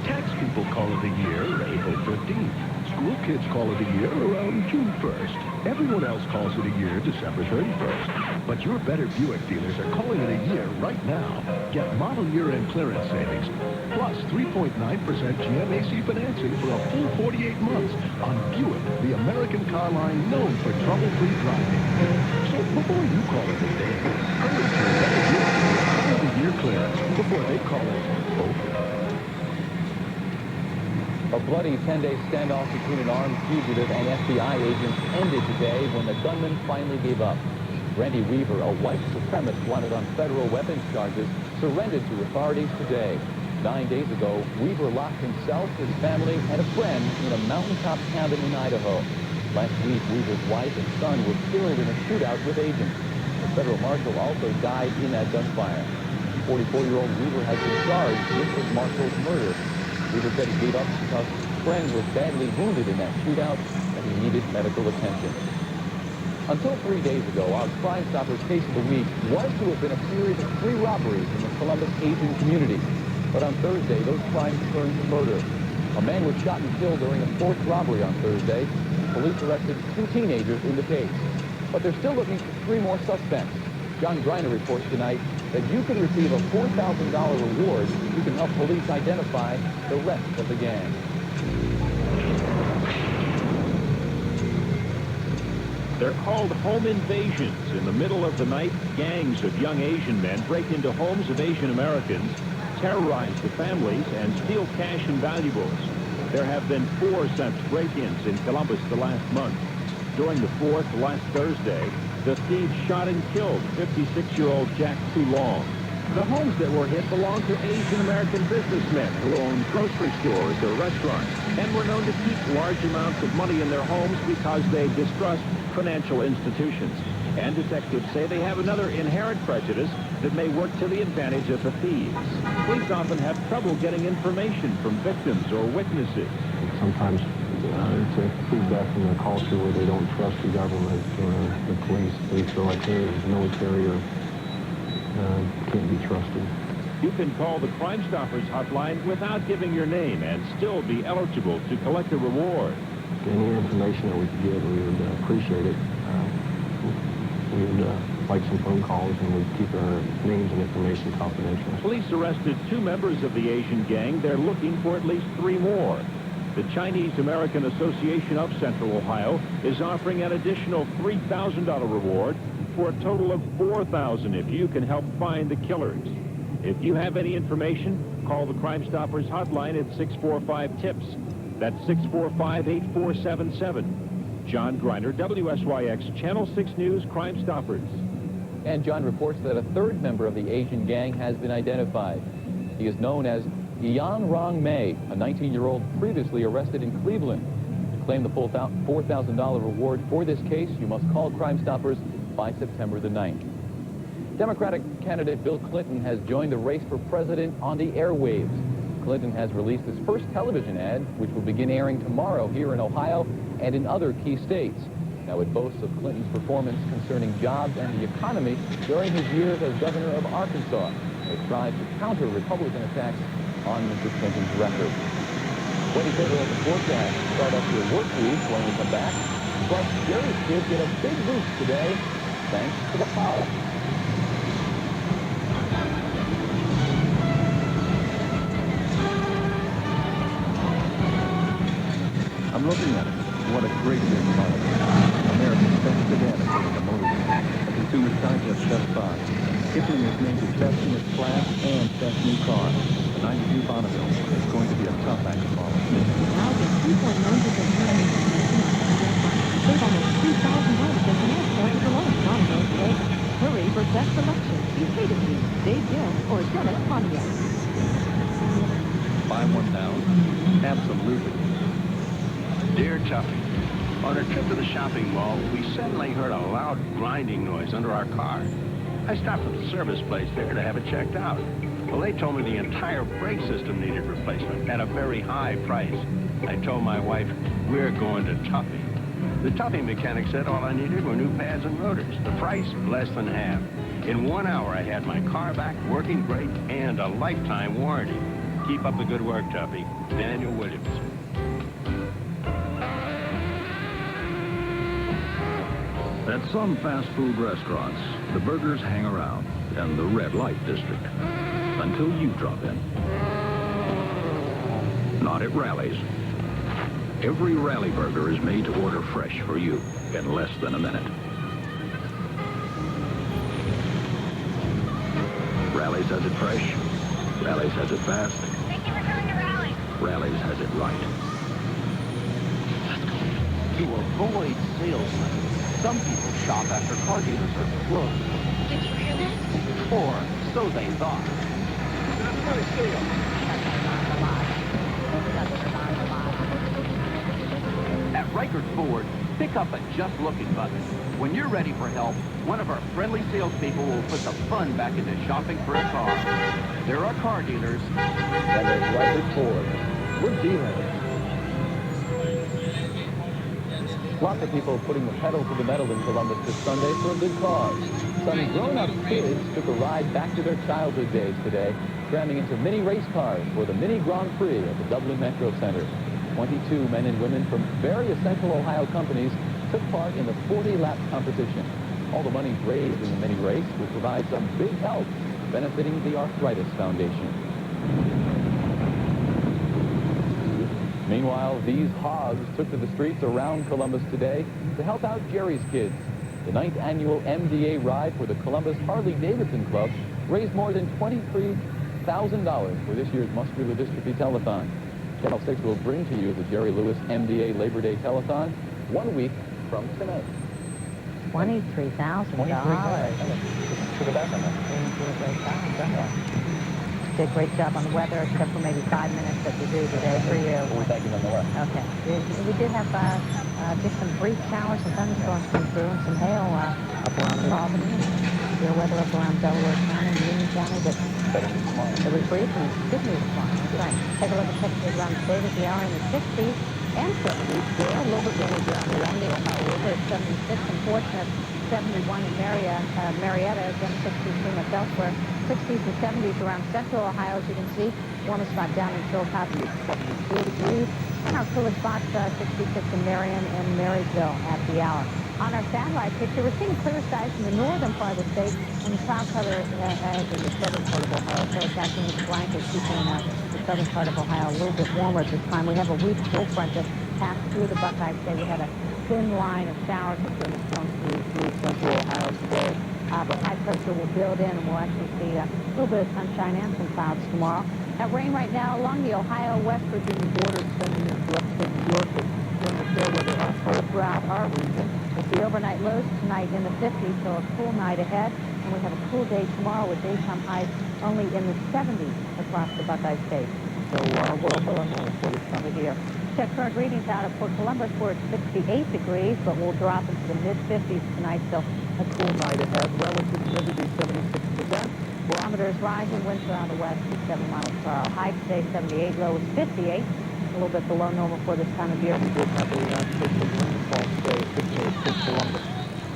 Tax people call it a year April 15th. School kids call it a year around June 1st. Everyone else calls it a year December 31st. But your Better Buick dealers are calling it a year right now. Get model year-end clearance savings, plus 3.9% GMAC financing for a full 48 months on Buick, the American car line known for trouble-free driving. So before you call it a day, hurry to your Better Buick dealer for the year clearance before they call it over. A bloody 10-day standoff between an armed fugitive and FBI agents ended today when the gunman finally gave up. Randy Weaver, a white supremacist wanted on federal weapons charges, surrendered to authorities today. 9 days ago, Weaver locked himself, his family, and a friend in a mountaintop cabin in Idaho. Last week, Weaver's wife and son were killed in a shootout with agents. The federal marshal also died in that gunfire. 44-year-old Weaver has been charged with the marshal's murder. Weaver said he gave up because his friend was badly wounded in that shootout and he needed medical attention. Until 3 days ago, our Crime Stoppers case of the week was to have been a series of 3 robberies in the Columbus Asian community. But on Thursday, those crimes turned to murder. A man was shot and killed during a 4th robbery on Thursday. Police arrested 2 teenagers in the case. But they're still looking for 3 more suspects. John Greiner reports tonight that you can receive a $4,000 reward if you can help police identify the rest of the gang. They're called home invasions. In the middle of the night, gangs of young Asian men break into homes of Asian Americans, terrorize the families, and steal cash and valuables. There have been 4 such break-ins in Columbus the last month. During the 4th, last Thursday, the thieves shot and killed 56-year-old Jack Long. The homes that were hit belong to Asian American businessmen who own grocery stores or restaurants and were known to keep large amounts of money in their homes because they distrust financial institutions. And detectives say they have another inherent prejudice that may work to the advantage of the thieves. Police often have trouble getting information from victims or witnesses. Sometimes it's a feedback from the culture where they don't trust the government or the police. They feel like they're military or can't be trusted. You can call the Crime Stoppers hotline without giving your name and still be eligible to collect a reward. Any information that we could get, we would appreciate it. We would like some phone calls, and we'd keep our names and information confidential. Police arrested 2 members of the Asian gang. They're looking for at least 3 more. The Chinese American Association of Central Ohio is offering an additional $3,000 reward for a total of $4,000 if you can help find the killers. If you have any information, call the Crime Stoppers hotline at 645-TIPS. That's 645-8477. John Greiner, WSYX Channel 6 News Crime Stoppers. And John reports that a 3rd member of the Asian gang has been identified. He is known as Yan Rong Mei, a 19-year-old previously arrested in Cleveland. To claim the full $4,000 reward for this case, you must call Crime Stoppers by September the 9th. Democratic candidate Bill Clinton has joined the race for president on the airwaves. Clinton has released his first television ad, which will begin airing tomorrow here in Ohio and in other key states. Now, it boasts of Clinton's performance concerning jobs and the economy during his years as governor of Arkansas. It tries to counter Republican attacks on Mr. Clinton's record. 27 at the forecast start up your work week when we come back. Plus, Jerry's kids get a big boost today, thanks to the power. I'm looking at it. What a great big car. America's best sedan according to Motor. A Consumer's Digest Best Buy. Kipling is named the best in its class and best new car. The 92 Bonneville is going to be a tough act to follow. Now get 3.9% save almost $3,000 in finance charges alone. Bonneville today. Hurry for best selection. You hated me. Dave Gill or Dennis Pontiac. Buy one now. Absolutely. Dear Tuffy, on a trip to the shopping mall, we suddenly heard a loud grinding noise under our car. I stopped at the service place there to have it checked out. Well, they told me the entire brake system needed replacement at a very high price. I told my wife, we're going to Tuffy. The Tuffy mechanic said all I needed were new pads and rotors. The price, less than half. In 1 hour, I had my car back, working great, and a lifetime warranty. Keep up the good work, Tuffy. Daniel Williams. At some fast food restaurants, the burgers hang around in the red light district until you drop in. Not at Rally's. Every Rally burger is made to order fresh for you in less than a minute. Rally's has it fresh. Rally's has it fast. Thank you for coming to Rally. Rally's has it right. To avoid salesmen, some people shop after car dealers are closed. Did you hear that? Or so they thought. At Reichert Ford, pick up a just looking button. When you're ready for help, one of our friendly salespeople will put the fun back into shopping for a car. There are car dealers. And there's Reichert Ford. We're dealers. Lots of people putting the pedal to the metal in Columbus this Sunday for a good cause. Some grown-up kids took a ride back to their childhood days today, cramming into mini race cars for the Mini Grand Prix at the Dublin Metro Center. 22 men and women from various Central Ohio companies took part in the 40-lap competition. All the money raised in the mini race will provide some big help benefiting the Arthritis Foundation. Meanwhile, these hogs took to the streets around Columbus today to help out Jerry's kids. The 9th annual MDA ride for the Columbus Harley-Davidson Club raised more than $23,000 for this year's Muscular Dystrophy Telethon. Channel 6 will bring to you the Jerry Lewis MDA Labor Day Telethon 1 week from tonight. $23,000. To the back on that. Did a great job on the weather, except for maybe 5 minutes that you do today for you. Well, we thank you nonetheless. Okay. We did have just some brief showers and thunderstorms come through and some hail up around Albany. Real weather up around Delaware County and Union County, but it was brief and good news tomorrow. That's right. Take a look at temperatures around the state as we are in the 60s and 70s. Still a little bit warmer down around the Ohio River at 76 in Portsmouth, 71 in Marietta, again 60s pretty much elsewhere. 60s and 70s around central Ohio, as you can see. Warmest spot down in Chillicothe, 72 degrees. And our coolest spots, 66 in Marion and Marysville at the hour. On our satellite picture, we're seeing clear skies in the northern part of the state and cloud cover as in the southern part of Ohio. So it's acting as a blanket, keeping the southern part of Ohio a little bit warmer at this time. We have a weak cold front that passed through the Buckeye State. We had a thin line of showers that sort of come through central Ohio today. But high pressure will build in, and we'll actually see a little bit of sunshine and some clouds tomorrow. That rain right now along the Ohio-West Virginia border, extending into upstate New York, with fair weather all throughout our region. We'll see overnight lows tonight in the 50s, so a cool night ahead. And we have a cool day tomorrow with daytime highs only in the 70s across the Buckeye State. So we'll for this time of year. Check current readings out of Port Columbus. We're at 68 degrees, but we'll drop into the mid-50s tonight, so a cool night ahead. Relative humidity 76%. Barometers rising, winds around the west at 7 miles per hour. High today 78, low is 58. A little bit below normal for this time of year.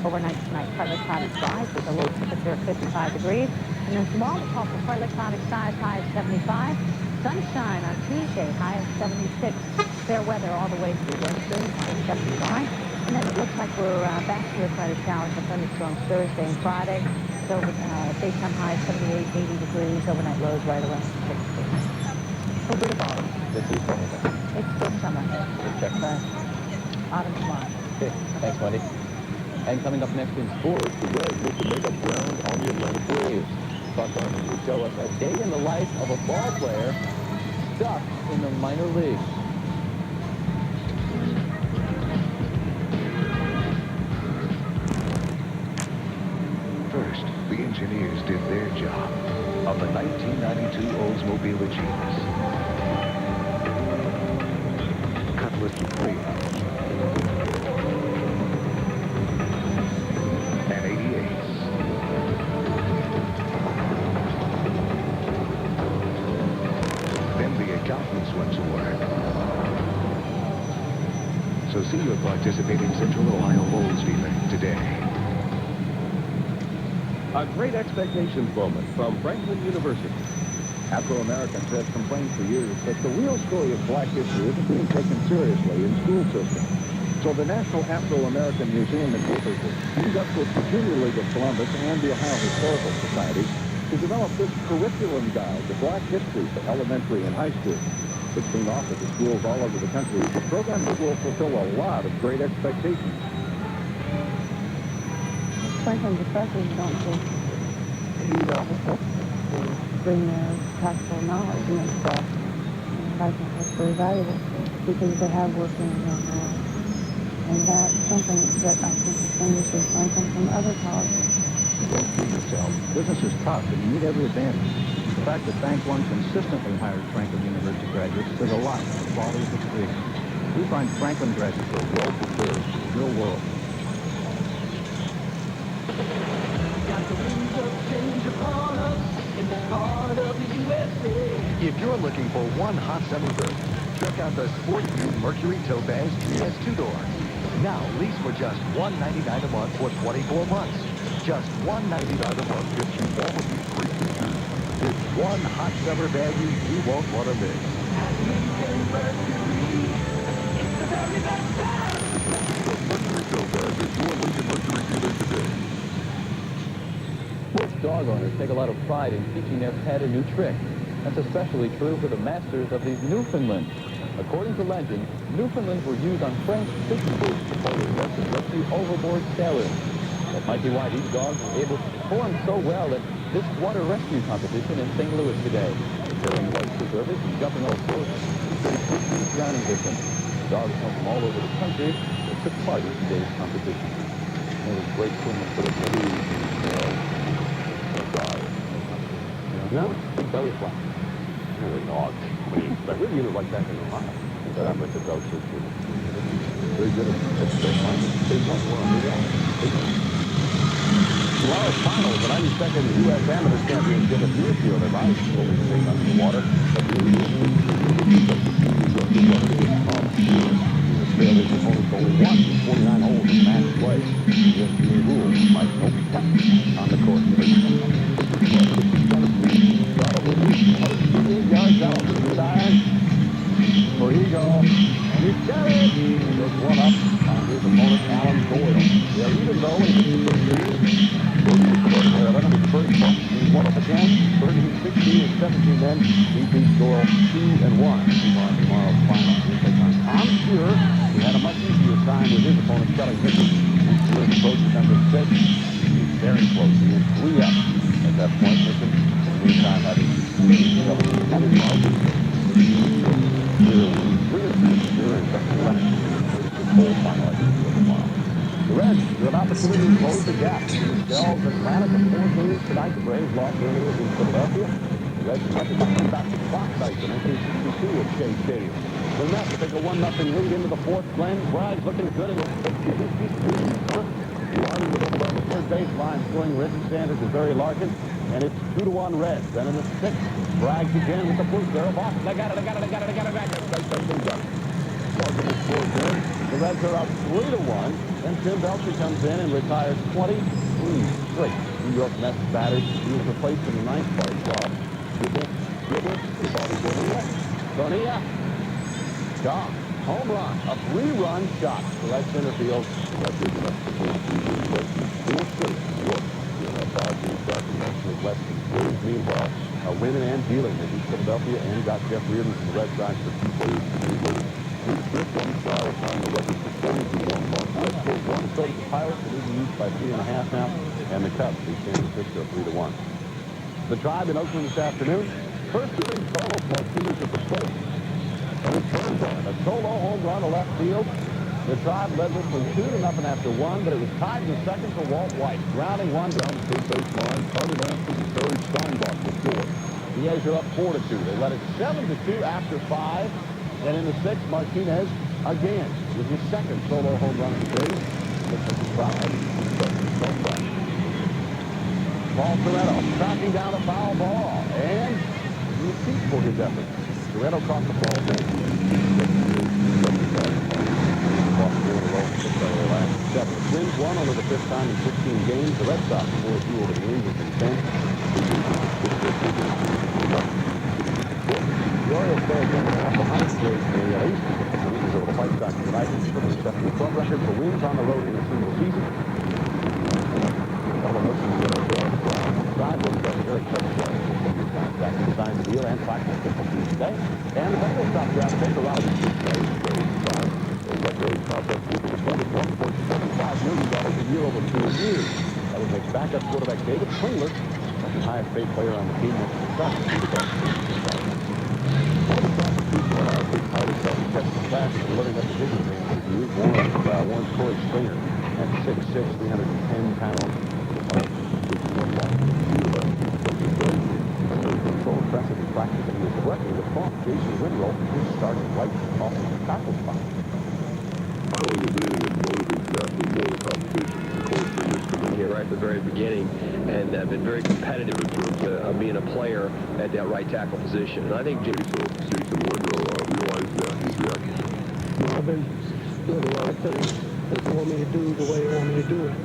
Overnight tonight, partly cloudy skies with a low temperature of 55 degrees. And then tomorrow we'll call for partly cloudy skies, high of 75. Sunshine on Tuesday, high of 76. Fair weather all the way through Wednesday, high of 79. And then it looks like we're back to a side of showers and thunderstorms Thursday and Friday. So daytime high 78, 80 degrees, overnight lows right around 60. A little bit of autumn. This is summer. It's still summer. Good check. Autumn tomorrow. Okay, thanks, Wendy. And coming up next in sports, the Reds make the makeup round on the Atlantic Waves. Buck Arnold will show us a day in the life of a ball player stuck in the minor leagues. First, the engineers did their job on the 1992 Oldsmobile Achievers. Cutlass 3 and 88s. Then the accountants went to work. So see your participating Central Ohio Olds dealer today. A Great Expectations moment from Franklin University. Afro-Americans have complained for years that the real story of black history isn't being taken seriously in school systems. So the National Afro-American Museum in Wilberton teamed up with the Junior League of Columbus and the Ohio Historical Society to develop this curriculum guide to black history for elementary and high school. It's being offered to schools all over the country. It's a program that will fulfill a lot of great expectations. Franklin professors don't just bring their practical knowledge and their stuff. And I think that's very valuable because they have worked in the real world. And that's something that I think distinguishes Franklin from other colleges. Don't fool yourself. Business is tough, and you need every advantage. The fact that Bank One consistently hires Franklin University graduates says a lot for the quality of experience. We find Franklin graduates are well prepared for the real world. If you're looking for one hot summer berth, check out the Sport View Mercury Topaz GS 2-door. Now lease for just $199 a month for 24 months. Just $199 a month gets you all of these great features. It's one hot summer value you won't want to miss. Mercury Topaz is your Lincoln Mercury dealer today. Most dog owners take a lot of pride in teaching their pet a new trick. That's especially true for the masters of these Newfoundlands. According to legend, Newfoundlands were used on French fishing boats before they were to rescue overboard sailors. But Mikey White, these dogs were able to perform so well that this water rescue competition in St. Louis today. Carrying life preservers and jumping all sorts of drowning victims. Dogs come from all over the country that took part in today's competition. It was great swimming for the police. No, big belly flap. Really odd. What do you expect? Really, you look like that in Ohio. But I'm with the dog too. Very good at the same time. Big one. Tomorrow's finals, the 92nd U.S. Amateur Championship at Deerfield. As I slowly stayed under the water. Australia's opponents only won 49 holes in match play. The NBA rules might no putt on the course. 58 yards out to the iron for Eagle. And he's got it. There's one up on his opponent, Alan Doyle. They're even though in the first tee. 11 of his first putt. He won up again. 13, 16, and 17 then. He beat Doyle 2-1. He won tomorrow's final. I'm sure he had a much easier time with his opponent, Kelly Hickey. He's approaching number 6. He's very close. He is 3 up at that point. Listen, in the meantime, having the Reds are about to close the gap. Dells and Atlanta for 4 games tonight. The Braves lost earlier in Philadelphia. The Reds have to back to clock night in NBC at Shea Stadium. The Mets will take a 1-0 lead into the 4th. Glenn Bragg's looking good in the 50th. Starting with over the third baseline, scoring Richard Sanders and Barry Larkin. And it's 2-1 Reds. Then in the 6th, Braggs again with the blue barrel box. I got it. The Reds are up 3-1. Then Tim Belcher comes in and retires 23 straight New York Mets batters. He was replaced in the 9th by Bob. Bonilla. Shaw. Home run. A 3-run shot to right center field. Meanwhile, winning and dealing. They beat Philadelphia and got Jeff Reardon from the Red Sox for 2 days. One straight Pirates are leading each by 3.5 now, and the Cubs beat San Francisco 3-1. The Tribe in Oakland this afternoon. First inning solo Martinez at the plate. A solo home run to left field. The Tribe led this one 2-0 after 1, but it was tied in the second for Walt White. Grounding one down the third baseline. Carter Lance and third. Steinbach to score. The A's are up 4-2. They led it 7-2 after 5. And in the 6th, Martinez again with his second solo home run of the day. Paul Toretto tracking down a foul ball, and he seeks for his effort. Toretto caught the ball. Twins won over the 5th time in 16 games. The Red Sox 4-2 over the Angels in 10. The Orioles stay again behind the East. The Rangers over the White Sox tonight. It's set the club record for wins on the road in a single season. Signed the deal and practiced football team today. And the Bengals top draft pick around the $75 million a year over 2 years. That would make backup quarterback David Klingler the highest paid player on the team next to Sutton. Living up the division range, Warren Corey Springer at 6'6", 310 pounds. So impressive in practice, and he was threatening to bump Jason Winrow from his starting right offensive tackle spot. I wasn't dealing with both exactly more competition. Of course, they just come in here right at the very beginning and have been very competitive in terms of being a player at that right tackle position. And I think Jason Winrow realized that he's reacting. I've been doing a lot of things that they want me to do the way they want me to do it.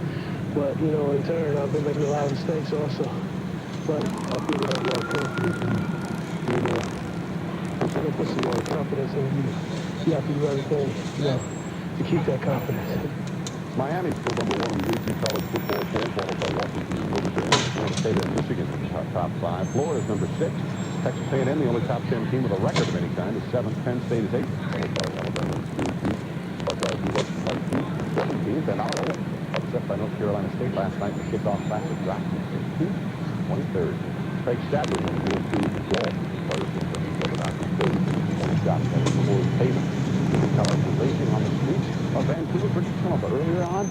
But, you know, in turn, I've been making a lot of mistakes also. But I feel like a lot of confidence. You know, I'm going to put some more confidence in you. You have to do everything, you know, to keep that confidence. Miami still number 1 in the AC college football poll, followed by Washington and Notre Dame. Florida State and Michigan in the top 5. Florida's number 6. Texas A&M, the only top 10 team with a record of any kind, is 7th. Penn State is 8th. Followed by Alabama and Syracuse. Buckeyes move up to 19th, 17th, and our upset by North Carolina State last night in the kickoff classic dropped to 15th, 23rd. Craig Stadler won the field two golf. Players in terms of Knoxville State. One shot at the floor pavement. Colors were racing on the streets of Vancouver, British Columbia. Earlier on,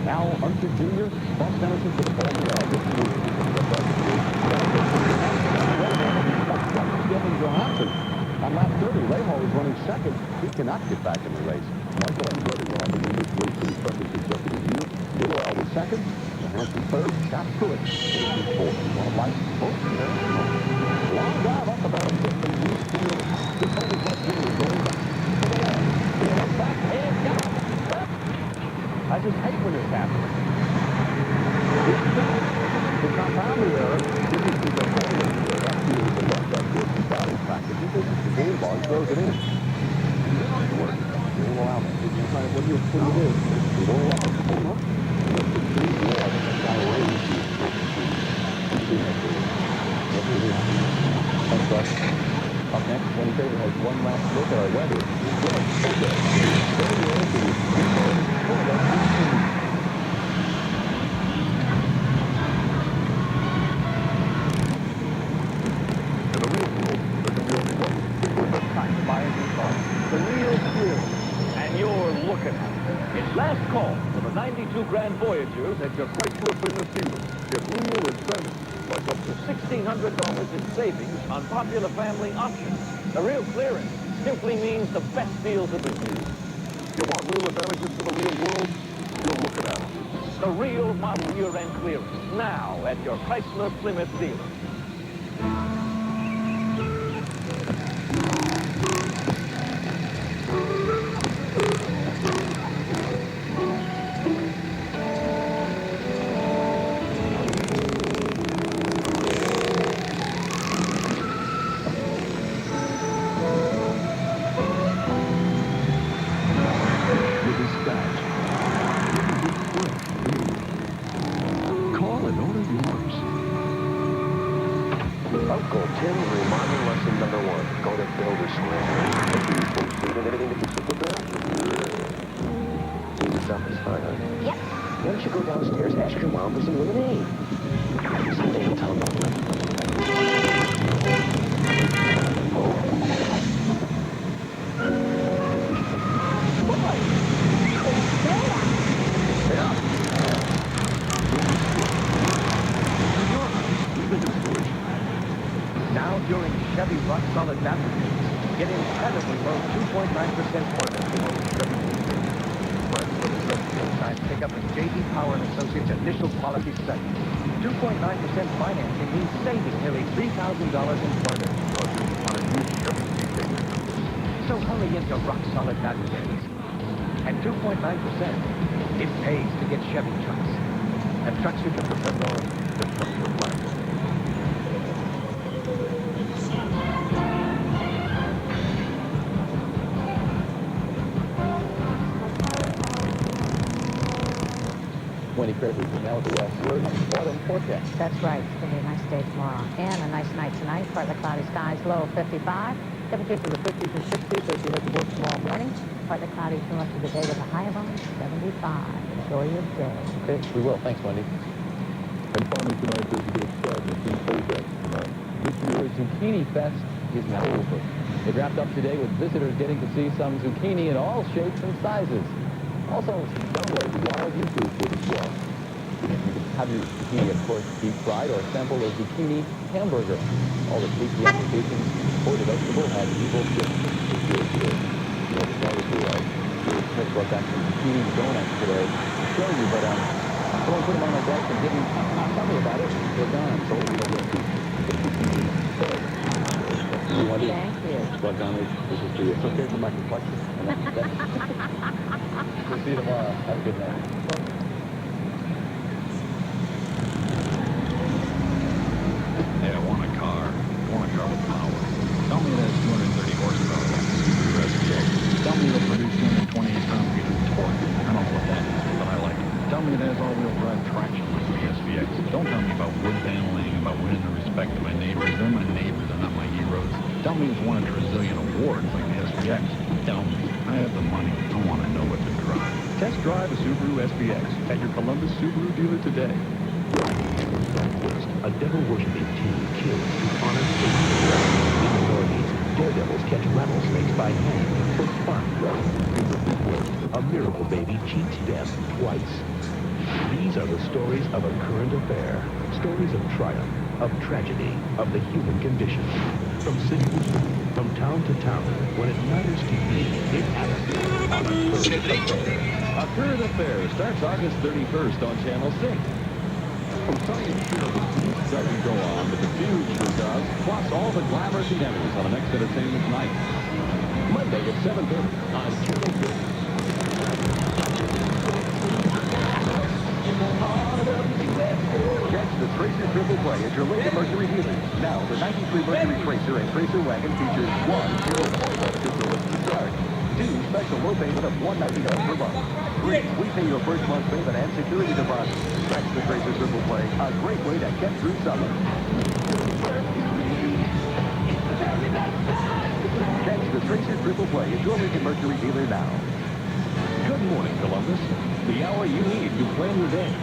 Al Unser Jr. bumps Emerson to the ball. Johansson on lap 30. Rahal is running second. He cannot get back in the race. Michael Andretti will have this race in second consecutive year. Gilroy was second. Johansson third. Scott Pruitt fourth. One of life's most long drive up about a foot from the east field. This whole West Junior going back. Back and got it. I just hate when this happens. The compounding error didn't see the ball in there. That field is a left back field. He got his package. He thinks it's the game ball. He throws it in. He doesn't work. They won't allow that. What do you do? They won't allow it. Hold on. That's the three ball. That's how it is. Thanks, Buck. Up next, Wendy Craver has one last look at our weather. The real thrill, and you're looking at it. It's last call for the 92 Grand Voyagers at your Chrysler Plymouth dealer. Get real incentives, like up to $1,600 in savings on popular family options. The real clearance simply means the best deals of the year. You want real advantages for the real world? You're looking at it. The real model year-end clearance, now at your Chrysler Plymouth dealer. Uncle Tim's reminding lesson number 1. Go to Buildersware. Anything to fix it with that? Easy stuff is fine, huh? Yep. Why don't you go downstairs, ask your mom for some lemonade? Someday you'll tell them about Now, during Chevy Rock Solid batteries, get incredibly low 2.9% oil below Chevy. First, for the first time, pick up a J.D. Power & Associates initial quality study. 2.9% financing means saving nearly $3,000 in further on a new Chevy. So hurry into Rock Solid batteries. At 2.9%, it pays to get Chevy trucks. And trucks you can depend on, the trucks you're planning. Wendy Craver is now at the West Autumn forecast. That's right. It's going to be a nice day tomorrow. And a nice night tonight. Partly cloudy skies, low of 55. Temperatures in the 50s and 60s as you head to work tomorrow morning. Partly cloudy through much of the day with a high of only 75. Enjoy your day. Okay, we will. Thanks, Wendy. And finally tonight, there's a bit of sadness in forecast tonight. This year's Zucchini Fest is now over. It wrapped up today with visitors getting to see some zucchini in all shapes and sizes. Also, wild YouTube food as well. you can have your zucchini, of course, deep fried or sample a zucchini hamburger. All the tasty applications for the vegetable have evil chips. It's really good. You know, as long as Smith brought back some zucchini donuts today to show you, but someone put them on my desk and didn't tell me about it. They're gone. So we don't get you want to Thank you. Well, Donnelly, this is for you. It's okay for my complexion. We'll see you tomorrow. Have a good night. Yeah, I want a car. I want a car with power. Tell me it has 230 horsepower like the Subaru SVX. Tell me it'll produce 228 pound-feet of torque. I don't know what that is, but I Tell me it's won a trazillion awards like the SPX. Tell me. I have the money. I want to know what to drive. Test drive a Subaru SPX at your Columbus Subaru dealer today. A devil-worshipping team kills to honor the in the Northeast. Daredevils catch rattlesnakes by hand for fun. A miracle baby cheats death twice. These are the stories of a current affair. Stories of triumph, of tragedy, of the human condition. From city to city, from town to town, when it matters to you, it happens on A Current Affair. A Current Affair starts August 31st on Channel 6. From science show, doesn't go on, but the future does, plus all the glamorous identities on the next entertainment night. Monday at 7:30 on Channel 6. Catch the Tracer Triple Play at your Lincoln Mercury dealers. Now, the 93 Mercury Tracer and Tracer Wagon features 1, 0% to start. 2, special low payment of $199 per month. 3, we pay your first month's payment and security deposit. That's the Tracer Triple Play, a great way to get through summer. Catch the Tracer Triple Play at your Lincoln Mercury dealer now. Good morning, Columbus. The hour you need to plan your day.